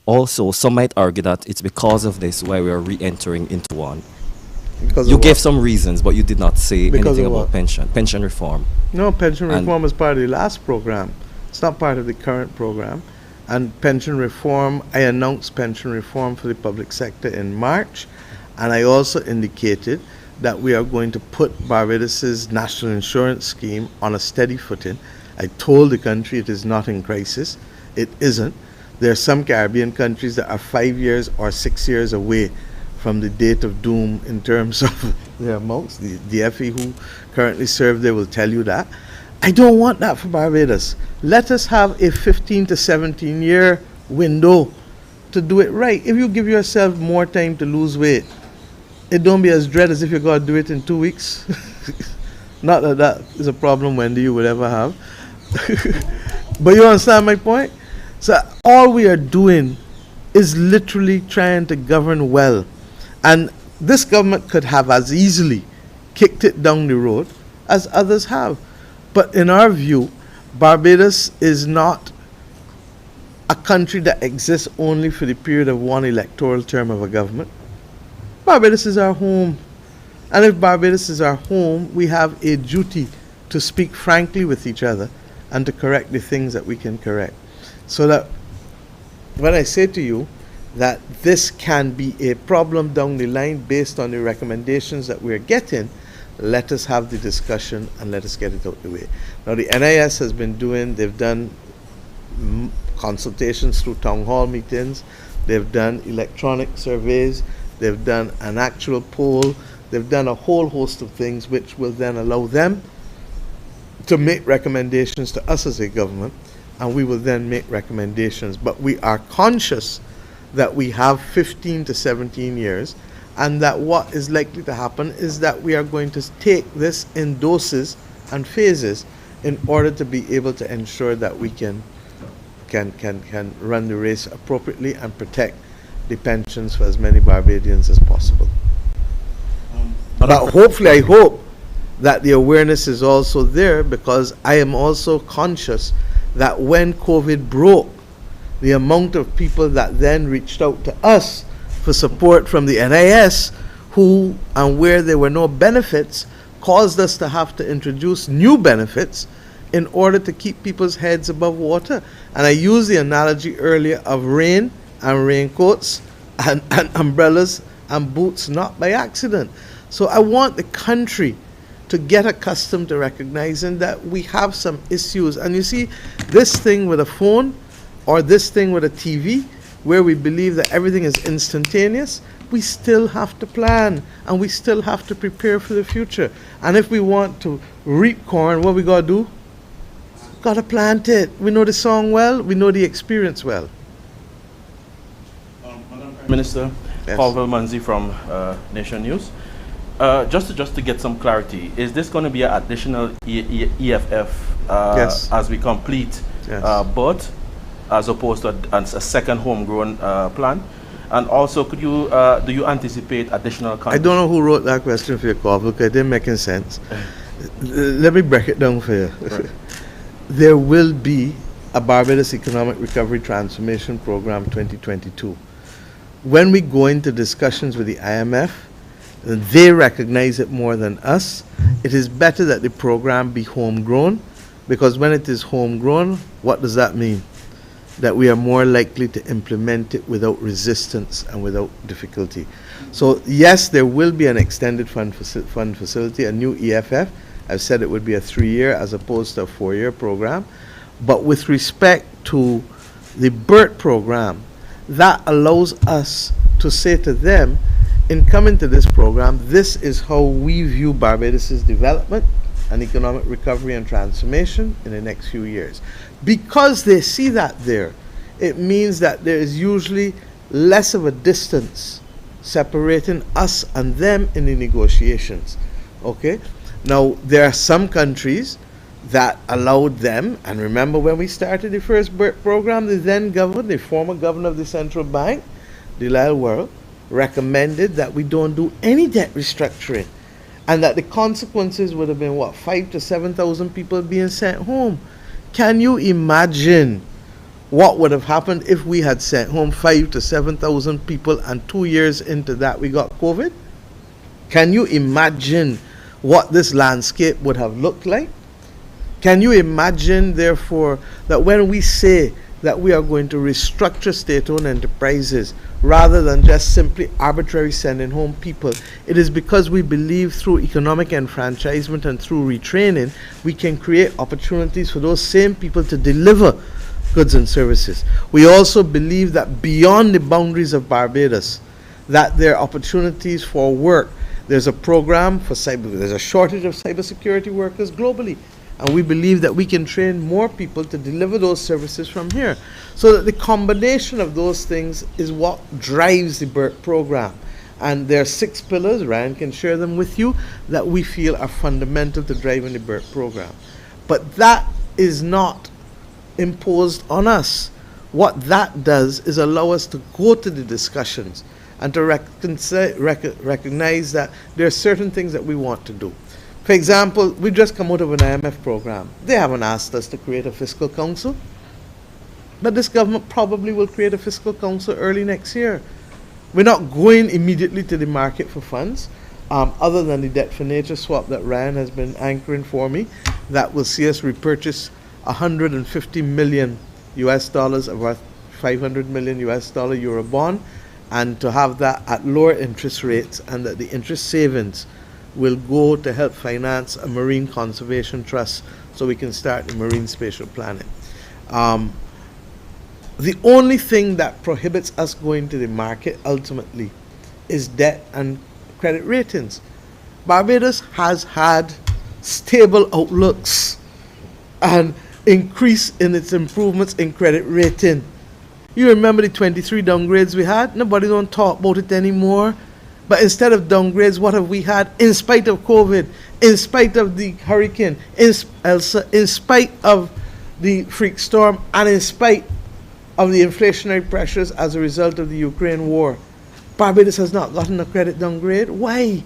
Also, some might argue that it's because of this why we are re-entering into one. You gave some reasons, but you did not say anything about pension reform. No, pension reform is part of the last program. It's not part of the current program. And pension reform, I announced pension reform for the public sector in March, and I also indicated that we are going to put Barbados's national insurance scheme on a steady footing. I told the country it is not in crisis. It isn't. There are some Caribbean countries that are 5 years or 6 years away from the date of doom in terms of their amounts. The FE who currently serve there will tell you that. I don't want that for Barbados. Let us have a 15 to 17 year window to do it right. If you give yourself more time to lose weight, it don't be as dread as if you got to do it in 2 weeks. Not that that is a problem Wendy you would ever have. But you understand my point? So all we are doing is literally trying to govern well. And this government could have as easily kicked it down the road as others have. But in our view, Barbados is not a country that exists only for the period of one electoral term of a government. Barbados is our home. And if Barbados is our home, we have a duty to speak frankly with each other and to correct the things that we can correct. So that when I say to you that this can be a problem down the line based on the recommendations that we're getting, let us have the discussion and let us get it out the way. Now the NIS has been doing, they've done consultations through town hall meetings, they've done electronic surveys, they've done an actual poll, they've done a whole host of things which will then allow them to make recommendations to us as a government, and we will then make recommendations. But we are conscious that we have 15 to 17 years, and that what is likely to happen is that we are going to take this in doses and phases in order to be able to ensure that we can run the race appropriately and protect the pensions for as many Barbadians as possible. But hopefully, I hope that the awareness is also there, because I am also conscious that when COVID broke, the amount of people that then reached out to us for support from the NIS, who and where there were no benefits, caused us to have to introduce new benefits in order to keep people's heads above water. And I used the analogy earlier of rain and raincoats and umbrellas and boots, not by accident. So I want the country to get accustomed to recognizing that we have some issues. And you see, this thing with a phone or this thing with a TV, where we believe that everything is instantaneous, we still have to plan and we still have to prepare for the future. And if we want to reap corn, what we got to do? Got to plant it. We know the song well, we know the experience well. Minister, Yes. Paul Velmanzi from Nation News. Just to get some clarity, is this going to be an additional EFF Yes. as we complete Yes. both, as opposed to a second homegrown plan? And also, could you do you anticipate additional? I don't know who wrote that question for you, Carl, because it didn't make any sense. Let me break it down for you. Right. There will be a Barbados Economic Recovery Transformation Program 2022. When we go into discussions with the IMF, they recognize it more than us. It is better that the program be homegrown, because when it is homegrown, what does that mean? That we are more likely to implement it without resistance and without difficulty. So yes, there will be an extended fund facility, a new EFF. I've said it would be a 3-year as opposed to a 4-year program. But with respect to the BERT program, that allows us to say to them, in coming to this program, this is how we view Barbados' development and economic recovery and transformation in the next few years. Because they see that there, it means that there is usually less of a distance separating us and them in the negotiations. Okay? Now, there are some countries that allowed them, and remember when we started the first BERT program, the then governor, the former governor of the central bank, Delisle Worrell, recommended that we don't do any debt restructuring, and that the consequences would have been, what, 5,000 to 7,000 people being sent home. Can you imagine what would have happened if we had sent home 5,000 to 7,000 people and 2 years into that we got COVID? Can you imagine what this landscape would have looked like? Can you imagine, therefore, that when we say that we are going to restructure state-owned enterprises rather than just simply arbitrarily sending home people, it is because we believe through economic enfranchisement and through retraining, we can create opportunities for those same people to deliver goods and services. We also believe that beyond the boundaries of Barbados, that there are opportunities for work. There's a program for there's a shortage of cybersecurity workers globally. And we believe that we can train more people to deliver those services from here. So that the combination of those things is what drives the BERT program. And there are 6 pillars, Ryan can share them with you, that we feel are fundamental to driving the BERT program. But that is not imposed on us. What that does is allow us to go to the discussions and to recognize that there are certain things that we want to do. For example, we just come out of an IMF program. They haven't asked us to create a fiscal council, but this government probably will create a fiscal council early next year. We're not going immediately to the market for funds, other than the debt for nature swap that Ryan has been anchoring for me, that will see us repurchase $150 million US dollars of our $500 million US dollar Euro bond, and to have that at lower interest rates, and that the interest savings will go to help finance a marine conservation trust so we can start the marine spatial planning. The only thing that prohibits us going to the market ultimately is debt and credit ratings. Barbados has had stable outlooks and increase in its improvements in credit rating. You remember the 23 downgrades we had? Nobody don't talk about it anymore. But instead of downgrades, what have we had? In spite of COVID, in spite of the hurricane, in spite of the freak storm, and in spite of the inflationary pressures as a result of the Ukraine war, Barbados has not gotten a credit downgrade. Why?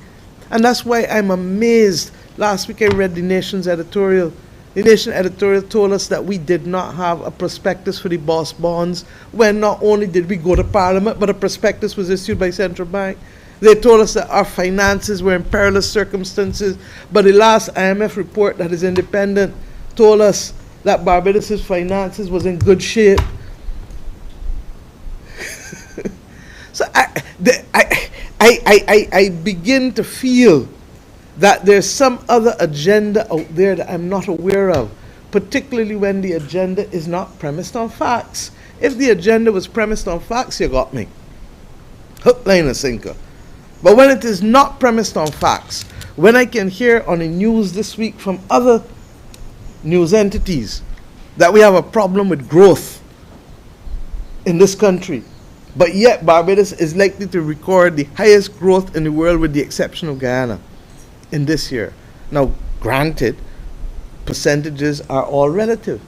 And that's why I'm amazed. Last week I read the Nation's editorial. The Nation editorial told us that we did not have a prospectus for the BOSS bonds, when not only did we go to Parliament, but a prospectus was issued by Central Bank. They told us that our finances were in perilous circumstances, but the last IMF report that is independent told us that Barbados' finances was in good shape. So I begin to feel that there's some other agenda out there that I'm not aware of, particularly when the agenda is not premised on facts. If the agenda was premised on facts, you got me. Hook, line, and sinker. But when it is not premised on facts, when I can hear on the news this week from other news entities that we have a problem with growth in this country, but yet Barbados is likely to record the highest growth in the world with the exception of Guyana in this year. Now, granted, percentages are all relative.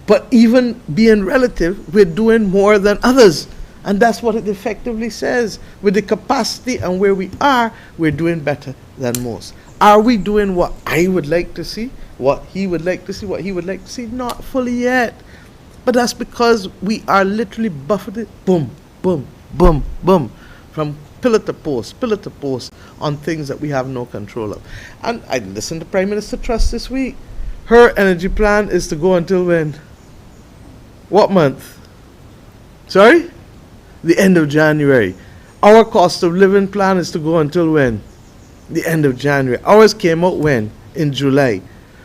But even being relative, we're doing more than others. And that's what it effectively says. With the capacity and where we are, we're doing better than most. Are we doing what I would like to see? What he would like to see? What he would like to see? Not fully yet. But that's because we are literally buffeted, boom, boom, boom, boom, from pillar to post on things that we have no control of. And I listened to Prime Minister Truss this week. Her energy plan is to go until when? What month? Sorry? The end of January. Our cost of living plan is to go until when? The end of January. Ours came out when? In July.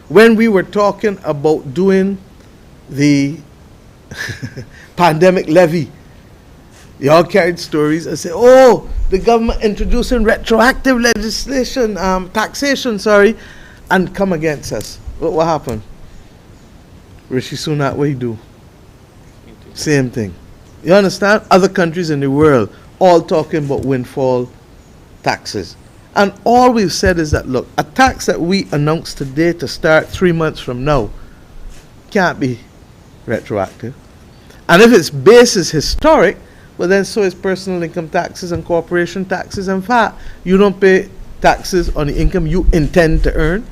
When we were talking about doing the pandemic levy, y'all carried stories and said, oh, the government introducing retroactive legislation, taxation, and come against us. What happened? Rishi Sunak, what he do? Same thing. You understand? Other countries in the world all talking about windfall taxes. And all we've said is that, look, a tax that we announced today to start 3 months from now can't be retroactive. And if its base is historic, well then so is personal income taxes and corporation taxes and VAT. You don't pay taxes on the income you intend to earn.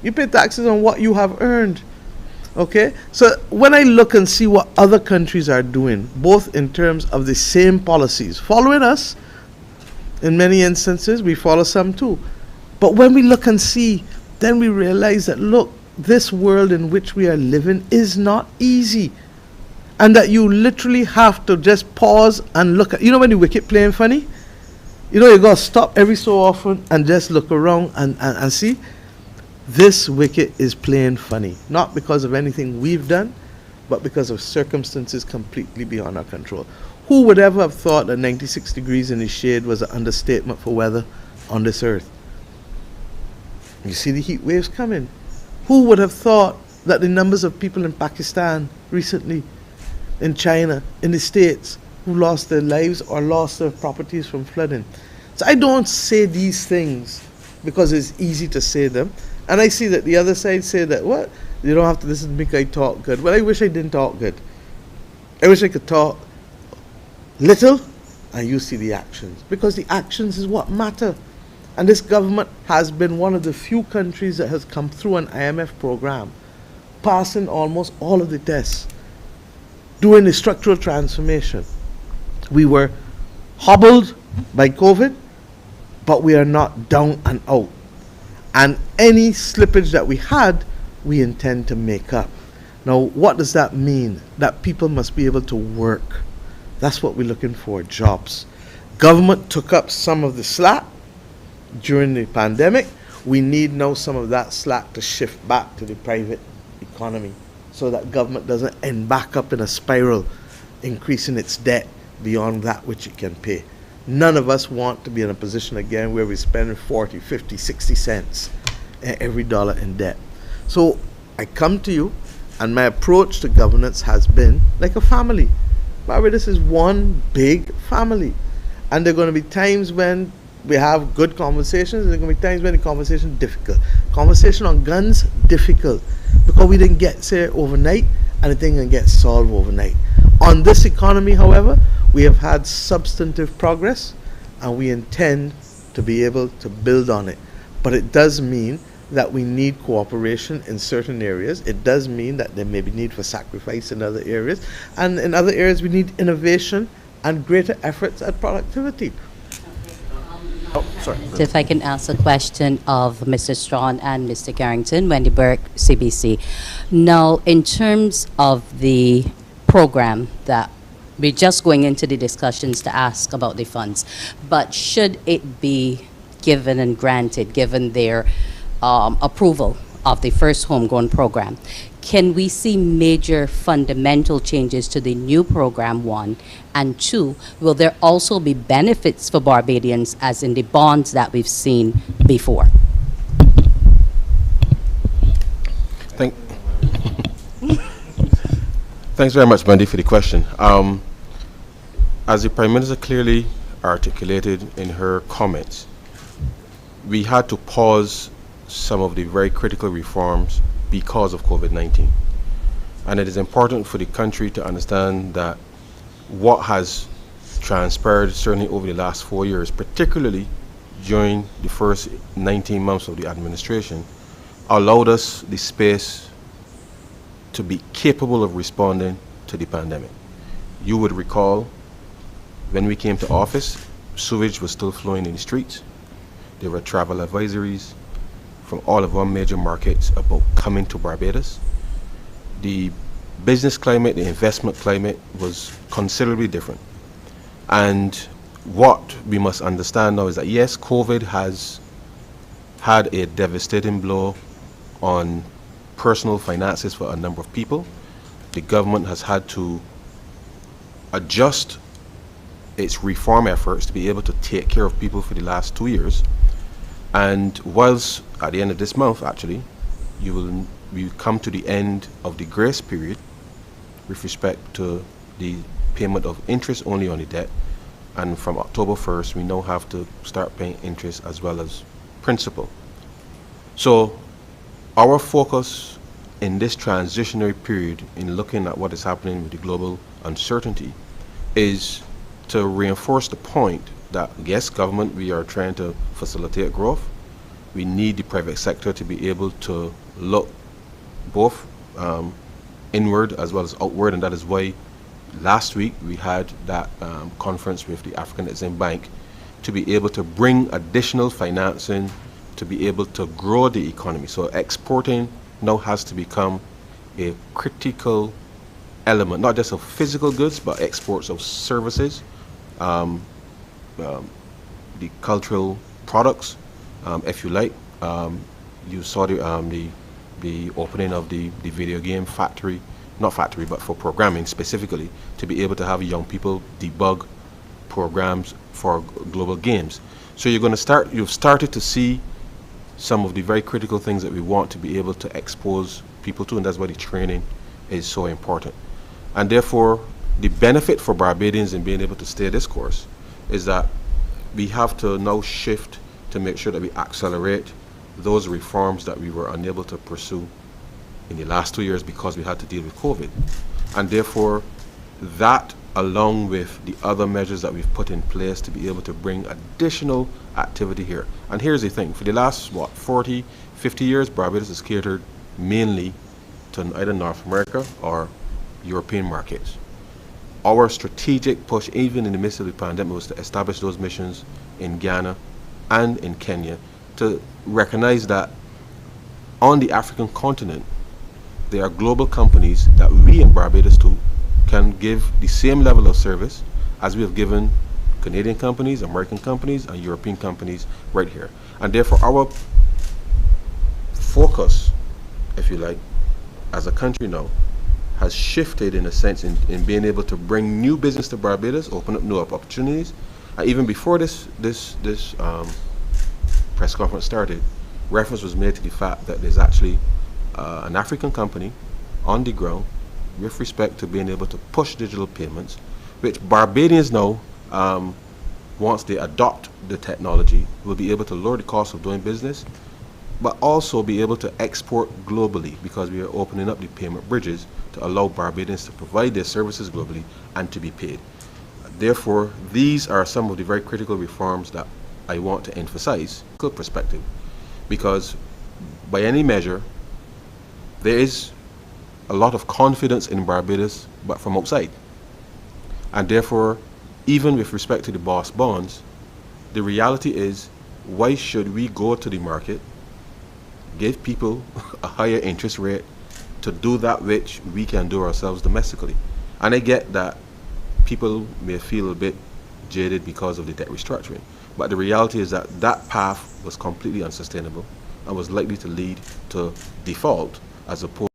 You pay taxes on what you have earned. Okay? So when I look and see what other countries are doing, both in terms of the same policies, following us, in many instances, we follow some too. But when we look and see, then we realize that, look, this world in which we are living is not easy. And that you literally have to just pause and look at, you know when the wicket playing funny? You know, you got to stop every so often and just look around and see. This wicket is playing funny. Not because of anything we've done, but because of circumstances completely beyond our control. Who would ever have thought that 96 degrees in the shade was an understatement for weather on this earth? You see the heat waves coming. Who would have thought that the numbers of people in Pakistan recently, in China, in the States, who lost their lives or lost their properties from flooding? So I don't say these things because it's easy to say them. And I see that the other side say that, what? You don't have to listen to me, I talk good. Well, I wish I didn't talk good. I wish I could talk little and you see the actions. Because the actions is what matter. And this government has been one of the few countries that has come through an IMF program, passing almost all of the tests, doing the structural transformation. We were hobbled by COVID, but we are not down and out. And any slippage that we had, we intend to make up. Now, what does that mean? That people must be able to work. That's what we're looking for, jobs. Government took up some of the slack during the pandemic. We need now some of that slack to shift back to the private economy so that government doesn't end back up in a spiral, increasing its debt beyond that which it can pay. None of us want to be in a position again where we spend 40, 50, 60 cents every dollar in debt. So I come to you, and my approach to governance has been like a family. Barbados is one big family. And there are going to be times when we have good conversations, and there are going to be times when the conversation is difficult. Conversation on guns, difficult. Because we didn't get there overnight, and it didn't get solved overnight. On this economy, however, we have had substantive progress, and we intend to be able to build on it. But it does mean that we need cooperation in certain areas. It does mean that there may be need for sacrifice in other areas. And in other areas, we need innovation and greater efforts at productivity. Oh, sorry. If I can ask a question of Mr. Strawn and Mr. Carrington, Wendy Burke, CBC. Now, in terms of the program that we're just going into the discussions to ask about the funds, but should it be given and granted, given their approval of the first homegrown program, can we see major fundamental changes to the new program, one? And two, will there also be benefits for Barbadians as in the bonds that we've seen before? Thanks very much, Mandy, for the question. As the Prime Minister clearly articulated in her comments, we had to pause some of the very critical reforms because of COVID-19. And it is important for the country to understand that what has transpired certainly over the last 4 years, particularly during the first 19 months of the administration, allowed us the space to be capable of responding to the pandemic. You would recall when we came to office, sewage was still flowing in the streets. There were travel advisories from all of our major markets about coming to Barbados. The business climate, the investment climate was considerably different. And what we must understand now is that yes, COVID has had a devastating blow on personal finances for a number of people. The government has had to adjust its reform efforts to be able to take care of people for the last 2 years. And whilst at the end of this month, actually, we come to the end of the grace period with respect to the payment of interest only on the debt. And from October 1st, we now have to start paying interest as well as principal. So our focus in this transitionary period in looking at what is happening with the global uncertainty is to reinforce the point that yes, government, we are trying to facilitate growth. We need the private sector to be able to look both inward as well as outward, and that is why last week we had that conference with the African Exim Bank to be able to bring additional financing to be able to grow the economy. So exporting now has to become a critical element, not just of physical goods, but exports of services, the cultural products, if you like. You saw the opening of the video game factory not factory, but for programming specifically, to be able to have young people debug programs for global games. So you've started to see some of the very critical things that we want to be able to expose people to, and that's why the training is so important. And therefore, the benefit for Barbadians in being able to stay this course is that we have to now shift to make sure that we accelerate those reforms that we were unable to pursue in the last 2 years because we had to deal with COVID. And therefore, that along with the other measures that we've put in place to be able to bring additional activity here. And here's the thing, for the last, 40, 50 years, Barbados has catered mainly to either North America or European markets. Our strategic push, even in the midst of the pandemic, was to establish those missions in Ghana and in Kenya to recognize that on the African continent, there are global companies that we in Barbados too can give the same level of service as we have given Canadian companies, American companies, and European companies right here. And therefore, our focus, if you like, as a country now, has shifted in a sense in being able to bring new business to Barbados, open up new opportunities. Even before this press conference started, reference was made to the fact that there's actually an African company on the ground with respect to being able to push digital payments, which Barbadians now, once they adopt the technology, will be able to lower the cost of doing business, but also be able to export globally because we are opening up the payment bridges to allow Barbadians to provide their services globally and to be paid. Therefore, these are some of the very critical reforms that I want to emphasize, good perspective, because by any measure, there is a lot of confidence in Barbados, but from outside. And therefore, even with respect to the boss bonds, the reality is, why should we go to the market, give people a higher interest rate to do that which we can do ourselves domestically? And I get that people may feel a bit jaded because of the debt restructuring, but the reality is that that path was completely unsustainable and was likely to lead to default as opposed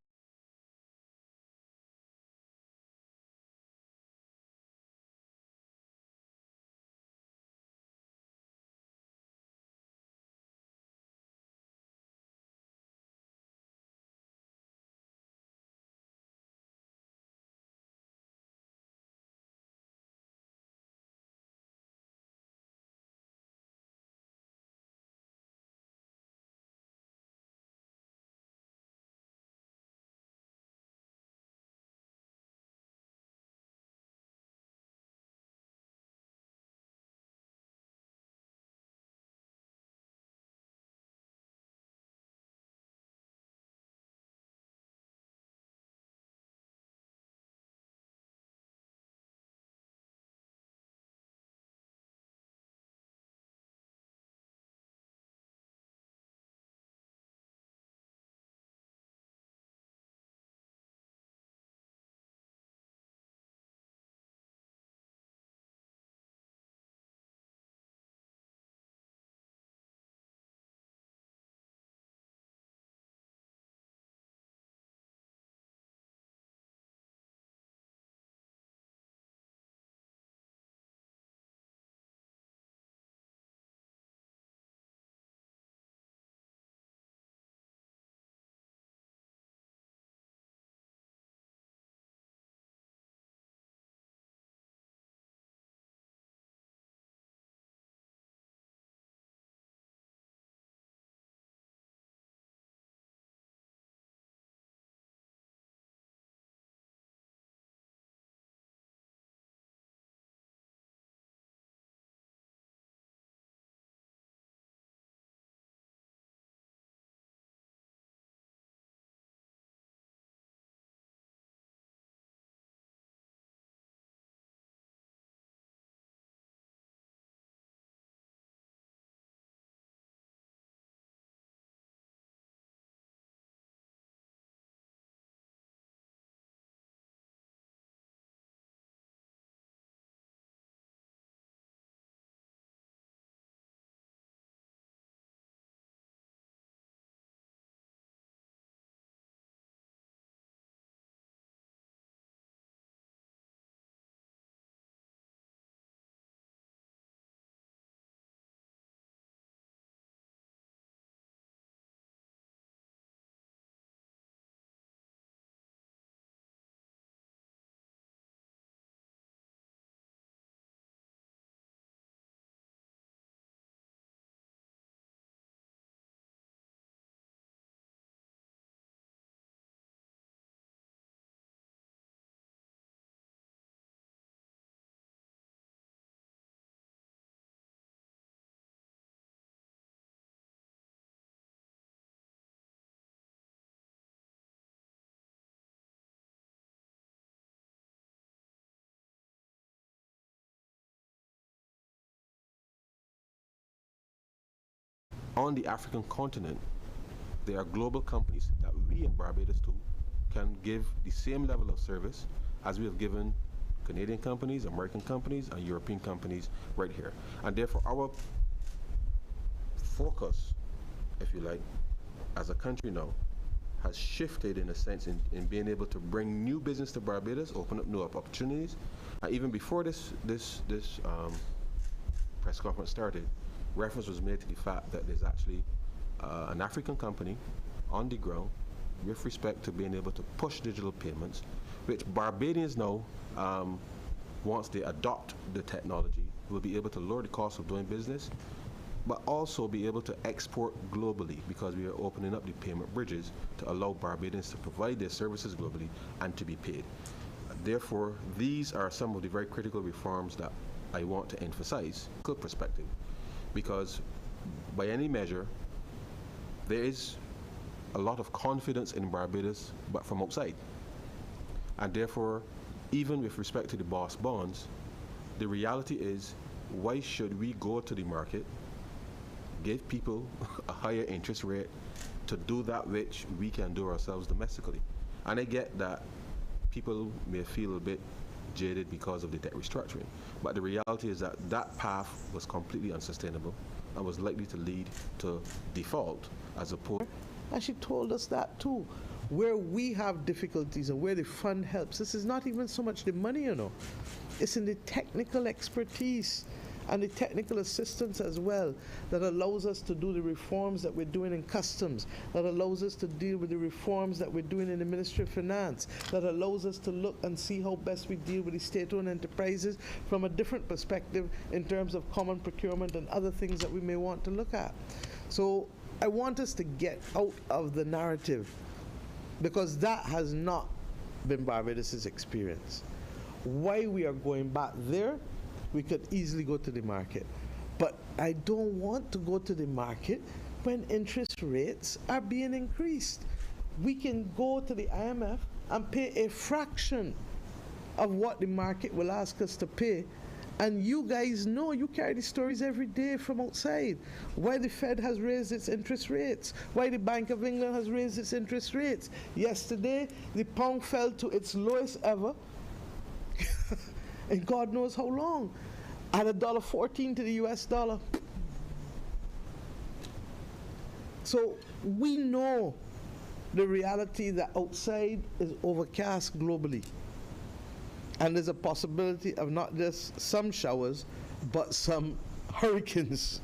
on the African continent, there are global companies that we in Barbados too can give the same level of service as we have given Canadian companies, American companies, and European companies right here. And therefore our focus, if you like, as a country now, has shifted in a sense in being able to bring new business to Barbados, open up new opportunities. Even before this press conference started, reference was made to the fact that there's actually an African company on the ground with respect to being able to push digital payments, which Barbadians now, once they adopt the technology, will be able to lower the cost of doing business, but also be able to export globally, because we are opening up the payment bridges to allow Barbadians to provide their services globally and to be paid. Therefore, these are some of the very critical reforms that I want to emphasize, good perspective, because by any measure, there is a lot of confidence in Barbados, but from outside. And therefore, even with respect to the boss bonds, the reality is, why should we go to the market, give people a higher interest rate to do that which we can do ourselves domestically? And I get that people may feel a bit jaded because of the debt restructuring, but the reality is that that path was completely unsustainable and was likely to lead to default as opposed. And she told us that too. Where we have difficulties and where the fund helps, this is not even so much the money, you know. It's in the technical expertise and the technical assistance as well that allows us to do the reforms that we're doing in customs, that allows us to deal with the reforms that we're doing in the Ministry of Finance, that allows us to look and see how best we deal with the state-owned enterprises from a different perspective in terms of common procurement and other things that we may want to look at. So I want us to get out of the narrative, because that has not been Barbados' experience. Why we are going back there, we could easily go to the market. But I don't want to go to the market when interest rates are being increased. We can go to the IMF and pay a fraction of what the market will ask us to pay. And you guys know, you carry the stories every day from outside, why the Fed has raised its interest rates, why the Bank of England has raised its interest rates. Yesterday, the pound fell to its lowest ever, and God knows how long, at $1.14 to the US dollar. So we know the reality that outside is overcast globally. And there's a possibility of not just some showers, but some hurricanes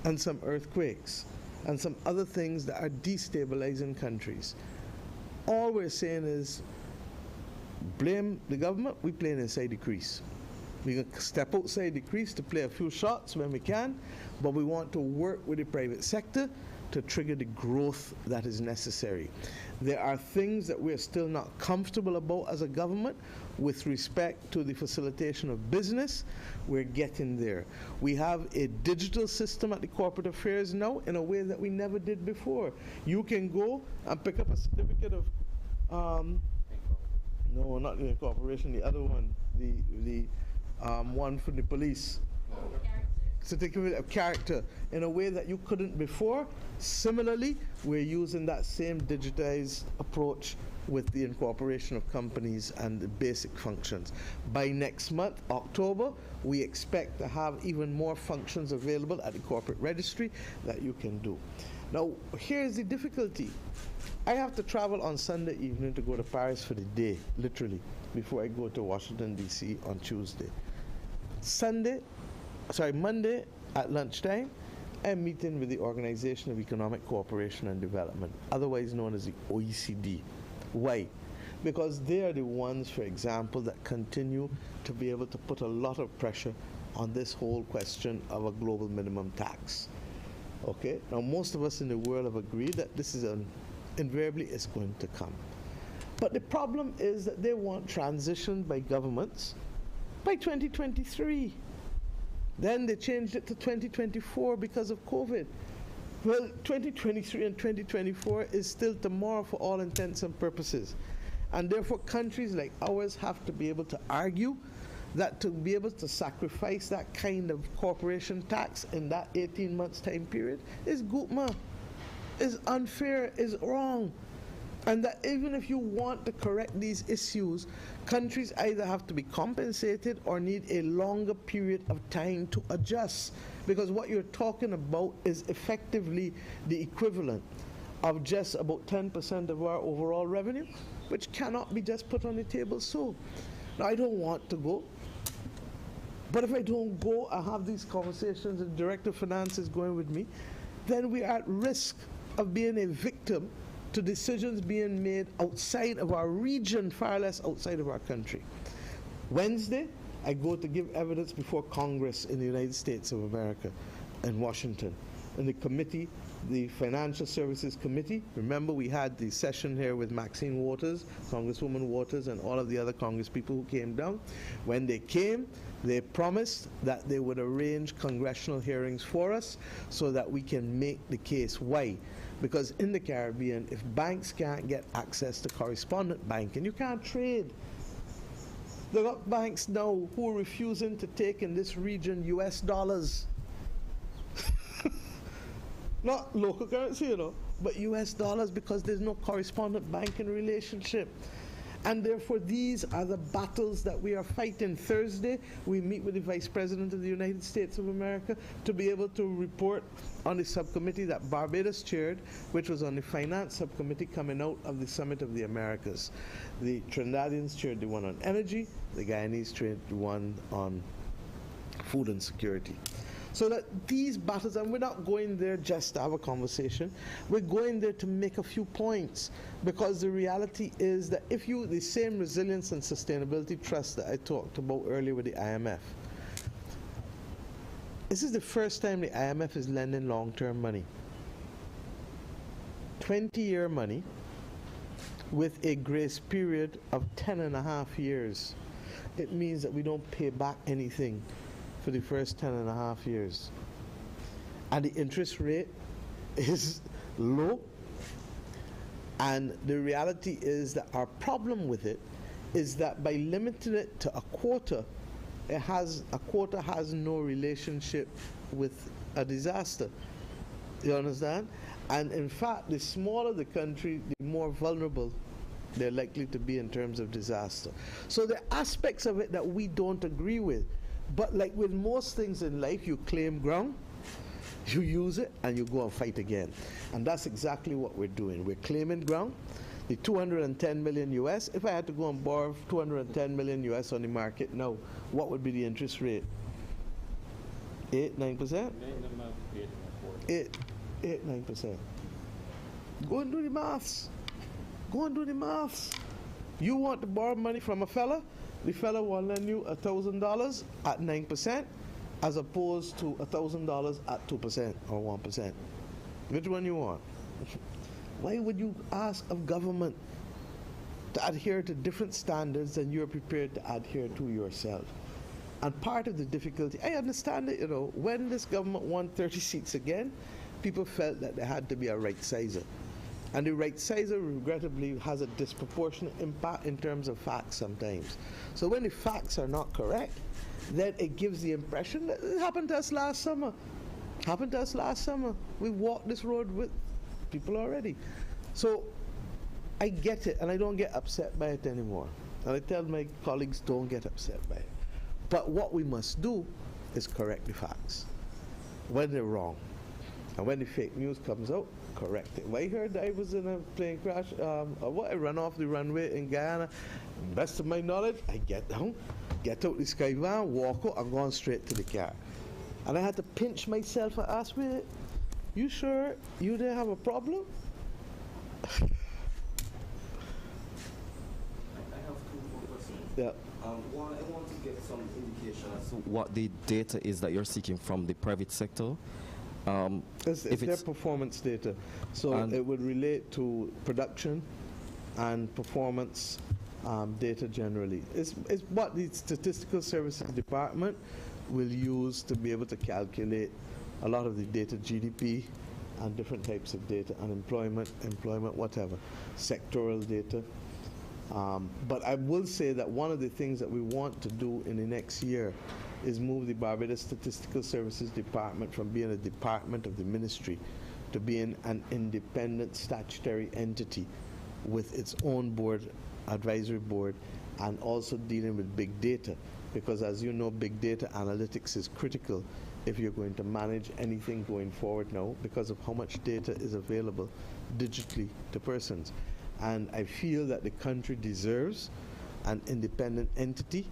and some earthquakes and some other things that are destabilizing countries. All we're saying is, blame the government, we playing inside the crease. We can step outside the crease to play a few shots when we can, but we want to work with the private sector to trigger the growth that is necessary. There are things that we're still not comfortable about as a government with respect to the facilitation of business. We're getting there. We have a digital system at the corporate affairs now in a way that we never did before. You can go and pick up a certificate of no, not the incorporation, the other one, the one from the police. Certificate of character in a way that you couldn't before. Similarly, we're using that same digitized approach with the incorporation of companies and the basic functions. By next month, October, we expect to have even more functions available at the corporate registry that you can do. Now, here's the difficulty. I have to travel on Sunday evening to go to Paris for the day, literally, before I go to Washington, D.C. on Tuesday. Monday at lunchtime, I'm meeting with the Organization of Economic Cooperation and Development, otherwise known as the OECD. Why? Because they are the ones, for example, that continue to be able to put a lot of pressure on this whole question of a global minimum tax. Okay? Now, most of us in the world have agreed that this is invariably is going to come. But the problem is that they want transition by governments by 2023. Then they changed it to 2024 because of COVID. Well, 2023 and 2024 is still tomorrow for all intents and purposes. And therefore, countries like ours have to be able to argue that to be able to sacrifice that kind of corporation tax in that 18 months time period is gutma, is unfair, is wrong. And that even if you want to correct these issues, countries either have to be compensated or need a longer period of time to adjust. Because what you're talking about is effectively the equivalent of just about 10% of our overall revenue, which cannot be just put on the table. So, now I don't want to go, but if I don't go, I have these conversations, and the Director of Finance is going with me, then we are at risk of being a victim to decisions being made outside of our region, far less outside of our country. Wednesday, I go to give evidence before Congress in the United States of America in Washington, in the committee, the Financial Services Committee. Remember, we had the session here with Maxine Waters, Congresswoman Waters, and all of the other Congress people who came down. When they came, they promised that they would arrange congressional hearings for us so that we can make the case. Why? Because in the Caribbean, if banks can't get access to correspondent banking, you can't trade. There are banks now who are refusing to take in this region US dollars. Not local currency, you know, but US dollars, because there's no correspondent banking relationship. And therefore, these are the battles that we are fighting. Thursday, we meet with the Vice President of the United States of America to be able to report on the subcommittee that Barbados chaired, which was on the Finance Subcommittee coming out of the Summit of the Americas. The Trinidadians chaired the one on energy, the Guyanese chaired the one on food and security. So that these battles, and we're not going there just to have a conversation, we're going there to make a few points, because the reality is that if you, the same resilience and sustainability trust that I talked about earlier with the IMF, this is the first time the IMF is lending long-term money. 20-year money with a grace period of 10.5 years. It means that we don't pay back anything for the first 10.5 years. And the interest rate is low. And the reality is that our problem with it is that by limiting it to a quota has no relationship with a disaster. You understand? And in fact, the smaller the country, the more vulnerable they're likely to be in terms of disaster. So there are aspects of it that we don't agree with. But like with most things in life, you claim ground, you use it, and you go and fight again. And that's exactly what we're doing. We're claiming ground. The 210 million US, if I had to go and borrow 210 million US on the market now, what would be the interest rate? 8-9%? 8-9%. Go and do the maths. Go and do the maths. You want to borrow money from a fella, the fella will lend you $1,000 at 9%, as opposed to $1,000 at 2% or 1%. Which one you want? Why would you ask of government to adhere to different standards than you're prepared to adhere to yourself? And part of the difficulty, I understand it, you know, when this government won 30 seats again, people felt that there had to be a right sizer. And the right sizer, regrettably, has a disproportionate impact in terms of facts sometimes. So when the facts are not correct, then it gives the impression that it happened to us last summer. Happened to us last summer. We walked this road with people already. So I get it, and I don't get upset by it anymore. And I tell my colleagues, don't get upset by it. But what we must do is correct the facts when they're wrong. And when the fake news comes out, correct it. Well, I heard I was in a plane crash, I ran off the runway in Guyana. Best of my knowledge, I get down, get out the Skyvan, walk out, I'm going straight to the car. And I had to pinch myself and ask me, you sure you didn't have a problem? I have two more questions. Yeah. One, I want to get some indication as to what the data is that you're seeking from the private sector. It's their performance data. So it would relate to production and performance data generally. It's what the Statistical Services Department will use to be able to calculate a lot of the data, GDP and different types of data, unemployment, employment, whatever, sectoral data. But I will say that one of the things that we want to do in the next year is move the Barbados Statistical Services Department from being a department of the ministry to being an independent statutory entity with its own board, advisory board, and also dealing with big data. Because as you know, big data analytics is critical if you're going to manage anything going forward now, because of how much data is available digitally to persons. And I feel that the country deserves an independent entity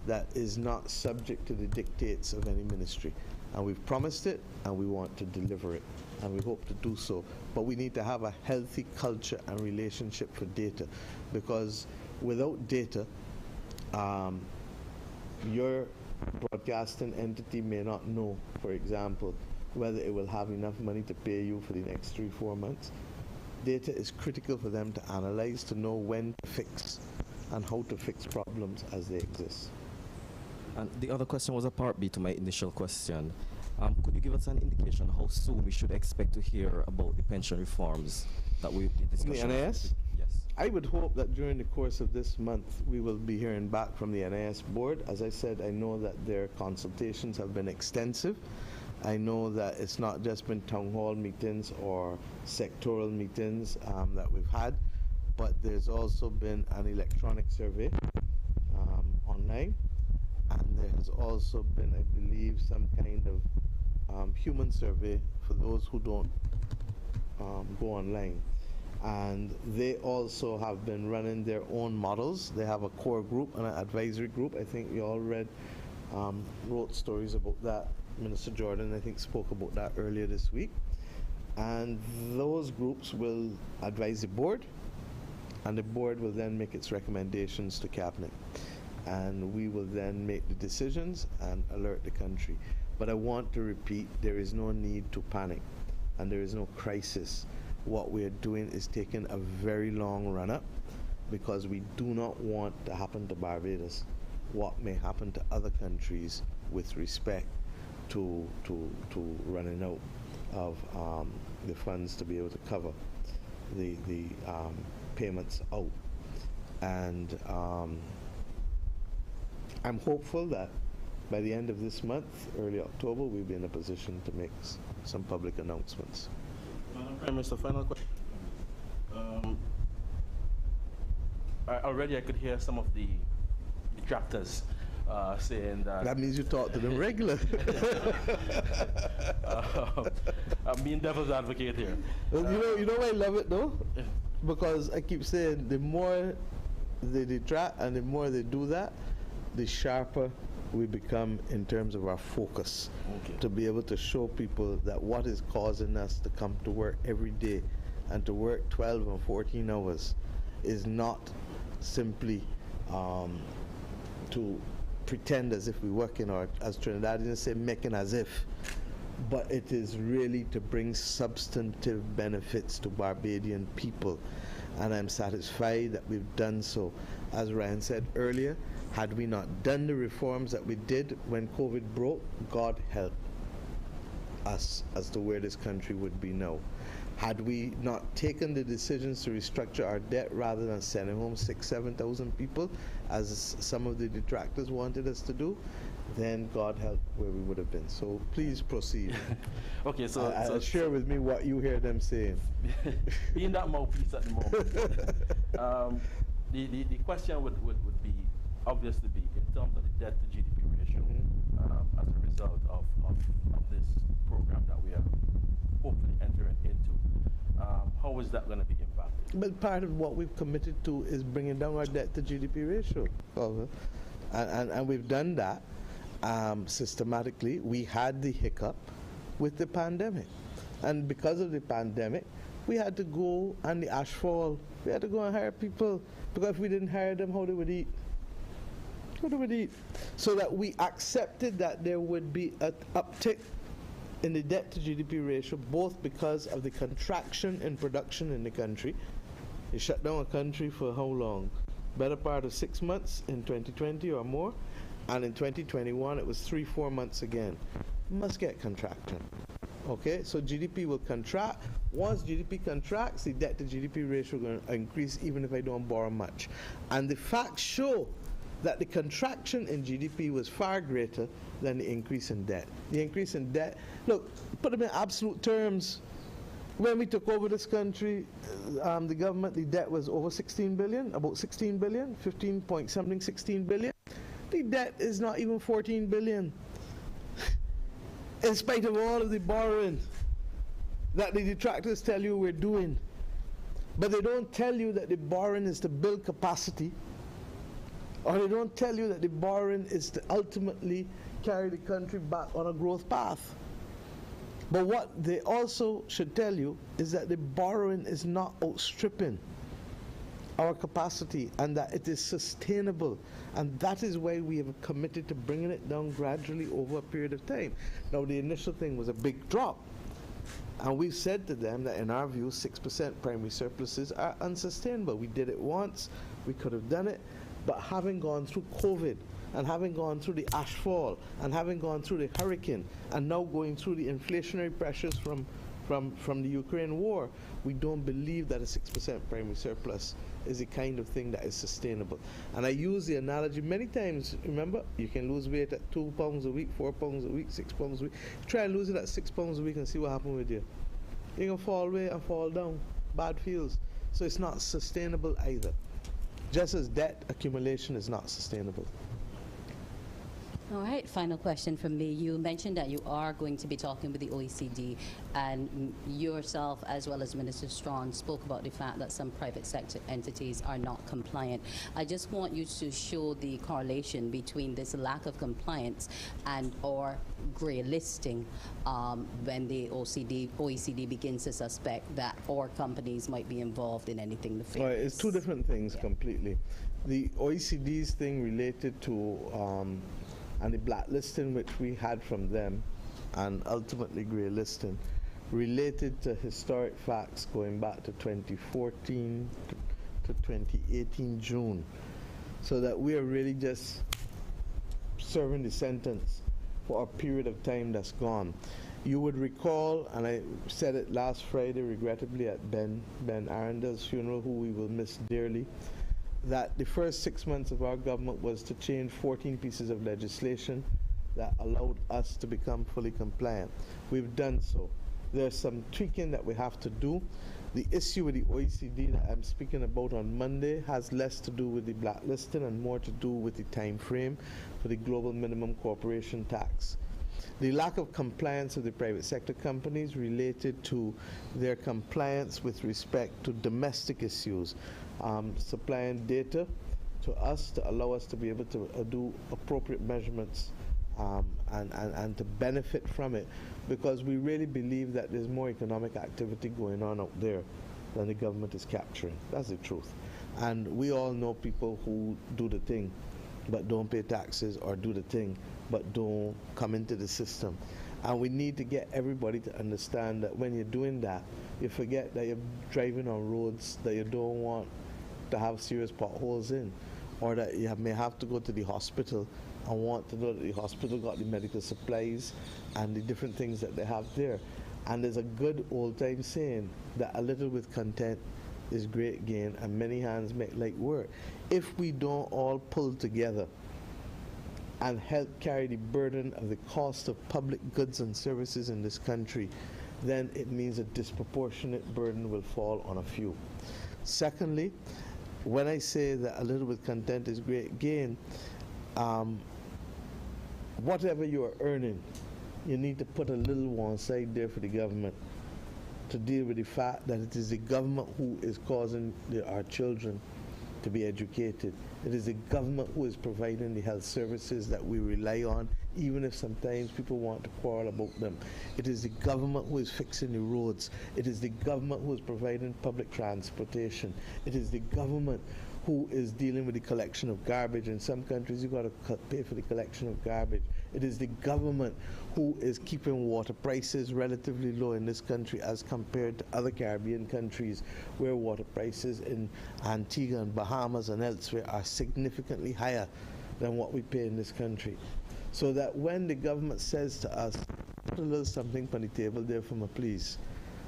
that is not subject to the dictates of any ministry. And we've promised it, and we want to deliver it, and we hope to do so. But we need to have a healthy culture and relationship for data, because without data, your broadcasting entity may not know, for example, whether it will have enough money to pay you for the next 3-4 months. Data is critical for them to analyze, to know when to fix and how to fix problems as they exist. And the other question was a part B to my initial question. Could you give us an indication how soon we should expect to hear about the pension reforms that we discussed? The NIS? Yes. I would hope that during the course of this month we will be hearing back from the NIS board. As I said, I know that their consultations have been extensive. I know that it's not just been town hall meetings or sectoral meetings that we've had, but there's also been an electronic survey online, and there has also been, I believe, some kind of human survey for those who don't go online. And they also have been running their own models. They have a core group and an advisory group. I think you all wrote stories about that. Minister Jordan, I think, spoke about that earlier this week. And those groups will advise the board, and the board will then make its recommendations to cabinet. And we will then make the decisions and alert the country. But I want to repeat, there is no need to panic, and there is no crisis. What we are doing is taking a very long run-up, because we do not want to happen to Barbados what may happen to other countries with respect to running out of the funds to be able to cover the payments out. And I'm hopeful that by the end of this month, early October, we'll be in a position to make some public announcements. Prime Minister, final question. Already I could hear some of the detractors saying that... That means you talk to them regular. I'm being devil's advocate here. You know why I love it though? Because I keep saying the more they detract and the more they do that, the sharper we become in terms of our focus. Okay. To be able to show people that what is causing us to come to work every day and to work 12 and 14 hours is not simply to pretend as if we work in, or as Trinidadians say, making as if, but it is really to bring substantive benefits to Barbadian people. And I'm satisfied that we've done so. As Ryan said earlier, had we not done the reforms that we did when COVID broke, God help us as to where this country would be now. Had we not taken the decisions to restructure our debt rather than sending home 7,000 people, as some of the detractors wanted us to do, then God help where we would have been. So please proceed. Okay, so share with me what you hear them saying. Being that mouthpiece at the moment, the question would be, obviously be, in terms of the debt to GDP ratio, as a result of this program that we are hopefully entering into. How is that going to be impacted? But part of what we've committed to is bringing down our debt to GDP ratio. And we've done that systematically. We had the hiccup with the pandemic. And because of the pandemic, we had to go, and the ashfall, we had to go and hire people, because if we didn't hire them, how they would eat? How they would eat? So that we accepted that there would be an uptick in the debt to GDP ratio, both because of the contraction in production in the country. It shut down a country for how long? Better part of 6 months in 2020 or more, and in 2021 it was 3-4 months again. Must get contraction. Okay, so GDP will contract, Once GDP contracts, the debt to GDP ratio is going to increase even if I don't borrow much. And the facts show that the contraction in GDP was far greater than the increase in debt. The increase in debt, look, put them in absolute terms. When we took over this country, the government, the debt was over 16 billion, about 16 billion, 15 point something, 16 billion. The debt is not even 14 billion. In spite of all of the borrowing that the detractors tell you we're doing. But they don't tell you that the borrowing is to build capacity, or they don't tell you that the borrowing is to ultimately carry the country back on a growth path. But what they also should tell you is that the borrowing is not outstripping our capacity, and that it is sustainable, and that is why we have committed to bringing it down gradually over a period of time. Now, the initial thing was a big drop, and we've said to them that in our view 6% primary surpluses are unsustainable. We did it once, we could have done it, but having gone through COVID, and having gone through the ash fall, and having gone through the hurricane, and now going through the inflationary pressures from the Ukraine war, we don't believe that a 6% primary surplus is the kind of thing that is sustainable. And I use the analogy many times. Remember, you can lose weight at 2 pounds a week, 4 pounds a week, 6 pounds a week. Try and lose it at 6 pounds a week and see what happens with you. You're going to fall away and fall down. Bad feels. So it's not sustainable either. Just as debt accumulation is not sustainable. All right, final question from me. You mentioned that you are going to be talking with the OECD, and yourself, as well as Minister Strawn, spoke about the fact that some private sector entities are not compliant. I just want you to show the correlation between this lack of compliance and or grey listing when the OECD begins to suspect that our companies might be involved in anything nefarious. Right, it's two different things completely. The OECD's thing related to and the blacklisting which we had from them, and ultimately grey listing, related to historic facts going back to 2014 to 2018 June. So that we are really just serving the sentence for a period of time that's gone. You would recall, and I said it last Friday, regrettably, at Ben Arendel's funeral, who we will miss dearly, that the first 6 months of our government was to change 14 pieces of legislation that allowed us to become fully compliant. We've done so. There's some tweaking that we have to do. The issue with the OECD that I'm speaking about on Monday has less to do with the blacklisting and more to do with the time frame for the global minimum corporation tax. The lack of compliance of the private sector companies related to their compliance with respect to domestic issues, supplying data to us to allow us to be able to do appropriate measurements and to benefit from it, because we really believe that there's more economic activity going on out there than the government is capturing. That's the truth. And we all know people who do the thing but don't pay taxes, or do the thing but don't come into the system. And we need to get everybody to understand that when you're doing that, you forget that you're driving on roads that you don't want to have serious potholes in, or that you may have to go to the hospital and want to know that the hospital got the medical supplies and the different things that they have there. And there's a good old time saying that a little with content is great gain, and many hands make light work. If we don't all pull together and help carry the burden of the cost of public goods and services in this country, then it means a disproportionate burden will fall on a few. Secondly, when I say that a little with content is great gain, whatever you are earning, you need to put a little one side there for the government to deal with the fact that it is the government who is causing our children to be educated. It is the government who is providing the health services that we rely on, even if sometimes people want to quarrel about them. It is the government who is fixing the roads. It is the government who is providing public transportation. It is the government who is dealing with the collection of garbage. In some countries, you've got to pay for the collection of garbage. It is the government who is keeping water prices relatively low in this country as compared to other Caribbean countries, where water prices in Antigua and Bahamas and elsewhere are significantly higher than what we pay in this country. So that when the government says to us, put a little something on the table there for me, please,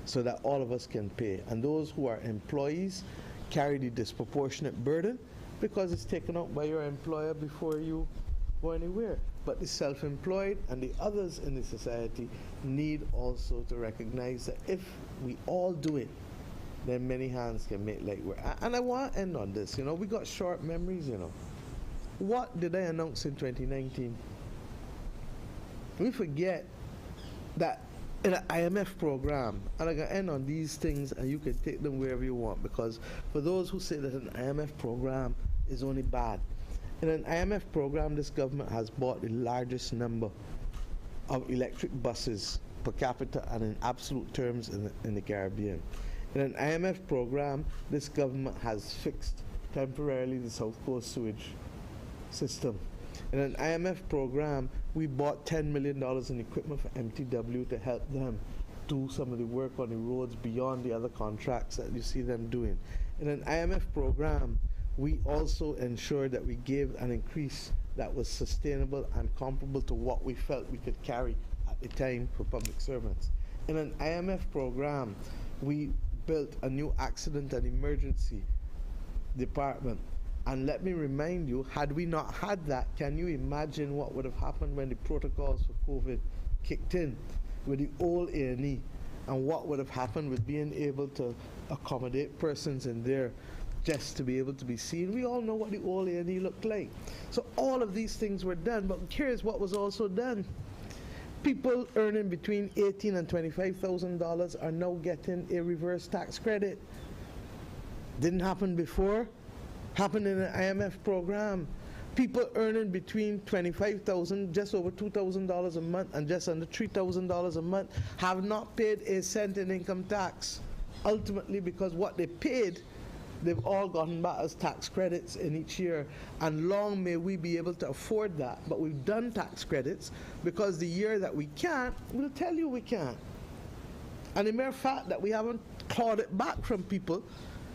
so that all of us can pay. And those who are employees carry the disproportionate burden because it's taken out by your employer before you go anywhere. But the self-employed and the others in the society need also to recognize that if we all do it, then many hands can make light work. And I want to end on this. We got short memories. What did I announce in 2019? We forget that in an IMF program, and I can end on these things and you can take them wherever you want, because for those who say that an IMF program is only bad, in an IMF program this government has bought the largest number of electric buses per capita and in absolute terms in the Caribbean. In an IMF program this government has fixed temporarily the South Coast sewage system. In an IMF program, we bought $10 million in equipment for MTW to help them do some of the work on the roads beyond the other contracts that you see them doing. In an IMF program, we also ensured that we gave an increase that was sustainable and comparable to what we felt we could carry at the time for public servants. In an IMF program, we built a new accident and emergency department. And let me remind you, had we not had that, can you imagine what would have happened when the protocols for COVID kicked in with the old A&E, and what would have happened with being able to accommodate persons in there just to be able to be seen? We all know what the old A&E looked like. So all of these things were done, but here's what was also done. People earning between $18,000 and $25,000 are now getting a reverse tax credit. Didn't happen before. Happened in an IMF program. People earning between $25,000, just over $2,000 a month, and just under $3,000 a month have not paid a cent in income tax. Ultimately, because what they paid, they've all gotten back as tax credits in each year. And long may we be able to afford that. But we've done tax credits because the year that we can't, we'll tell you we can't. And the mere fact that we haven't clawed it back from people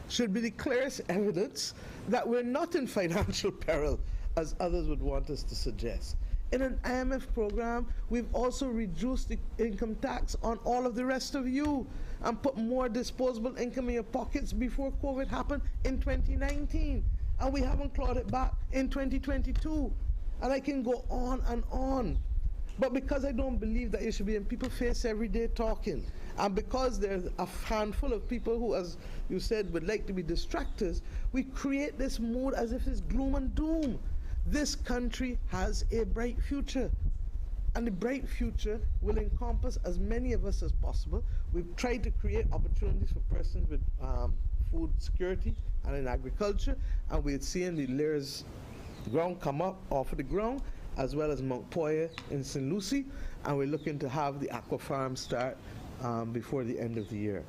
should be the clearest evidence that we're not in financial peril, as others would want us to suggest. In an IMF program, we've also reduced the income tax on all of the rest of you and put more disposable income in your pockets before COVID happened in 2019. And we haven't clawed it back in 2022. And I can go on and on. But because I don't believe that it should be in people's face every day talking, and because there's a handful of people who, as you said, would like to be distractors, we create this mood as if it's gloom and doom. This country has a bright future. And the bright future will encompass as many of us as possible. We've tried to create opportunities for persons with food security and in agriculture, and we're seeing the layers ground come up off of the ground, as well as Mount Poya in St. Lucie, and we're looking to have the aqua farm start before the end of the year.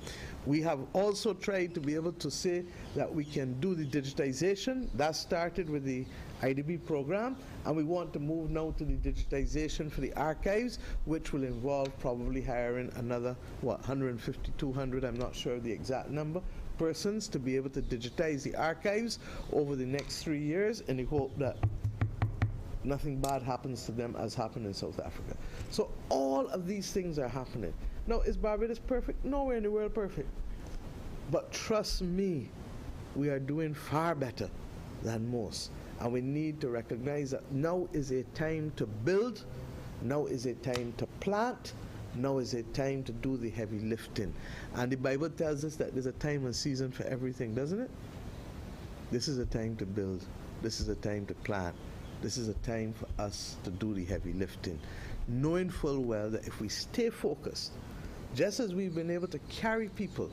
We have also tried to be able to say that we can do the digitization. That started with the IDB program, and we want to move now to the digitization for the archives, which will involve probably hiring another, 150, 200, I'm not sure the exact number, persons to be able to digitize the archives over the next 3 years in the hope that nothing bad happens to them as happened in South Africa. So all of these things are happening. Now, is Barbados perfect? Nowhere in the world perfect. But trust me, we are doing far better than most. And we need to recognize that now is a time to build, now is a time to plant, now is a time to do the heavy lifting. And the Bible tells us that there's a time and season for everything, doesn't it? This is a time to build. This is a time to plant. This is a time for us to do the heavy lifting, knowing full well that if we stay focused, just as we've been able to carry people,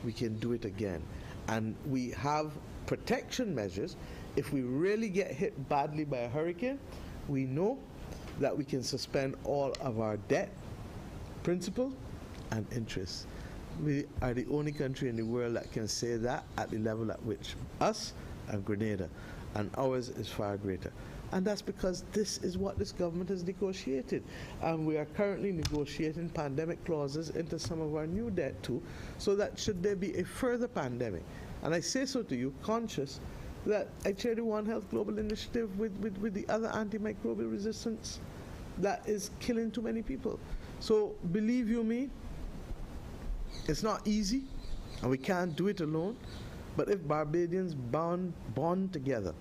we can do it again. And we have protection measures. If we really get hit badly by a hurricane, we know that we can suspend all of our debt, principal, and interest. We are the only country in the world that can say that at the level at which us and Grenada, and ours is far greater. And that's because this is what this government has negotiated. And we are currently negotiating pandemic clauses into some of our new debt too, so that should there be a further pandemic, and I say so to you, conscious that I chair the One Health Global Initiative with the other antimicrobial resistance that is killing too many people. So believe you me, It's not easy, and we can't do it alone, but if Barbadians bond together,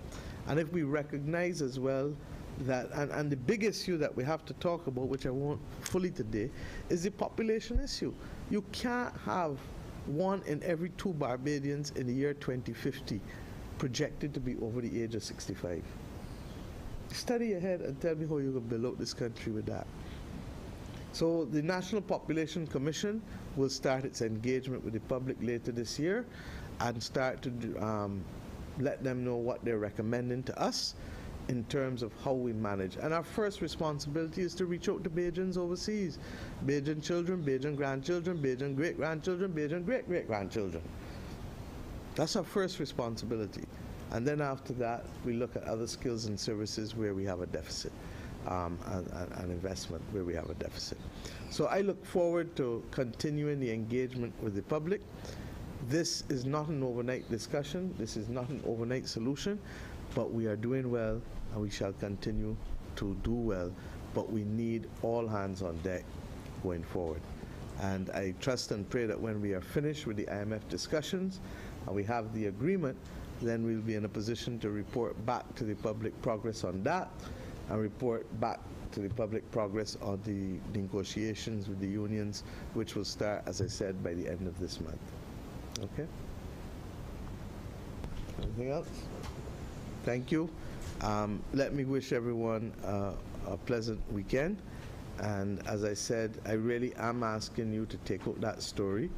and if we recognize as well that, and the big issue that we have to talk about, which I won't fully today, is the population issue. You can't have 1 in every 2 Barbadians in the year 2050 projected to be over the age of 65. Study ahead and tell me how you're going to build out this country with that. So the National Population Commission will start its engagement with the public later this year and start to let them know what they're recommending to us in terms of how we manage. And our first responsibility is to reach out to Bajans overseas. Bajan children, Bajan grandchildren, Bajan great-grandchildren, Bajan great-great-grandchildren. That's our first responsibility. And then after that, we look at other skills and services where we have a deficit, and investment where we have a deficit. So I look forward to continuing the engagement with the public. This is not an overnight discussion. This is not an overnight solution, but we are doing well, and we shall continue to do well. But we need all hands on deck going forward. And I trust and pray that when we are finished with the IMF discussions and we have the agreement, then we'll be in a position to report back to the public progress on that, and report back to the public progress on the negotiations with the unions, which will start, as I said, by the end of this month. Okay? Anything else? Thank you. Let me wish everyone a pleasant weekend. And as I said, I really am asking you to take out that story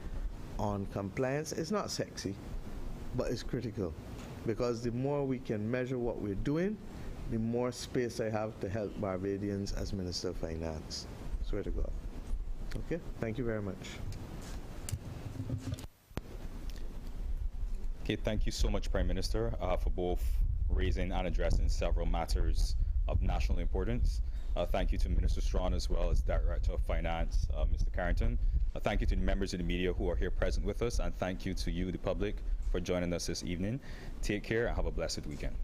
on compliance. It's not sexy, but it's critical, because the more we can measure what we're doing, the more space I have to help Barbadians as Minister of Finance. Swear to God. Okay? Thank you very much. Okay, thank you so much, Prime Minister, for both raising and addressing several matters of national importance. Thank you to Minister Strawn as well as Director of Finance, Mr. Carrington. Thank you to the members of the media who are here present with us, and thank you to you, the public, for joining us this evening. Take care and have a blessed weekend.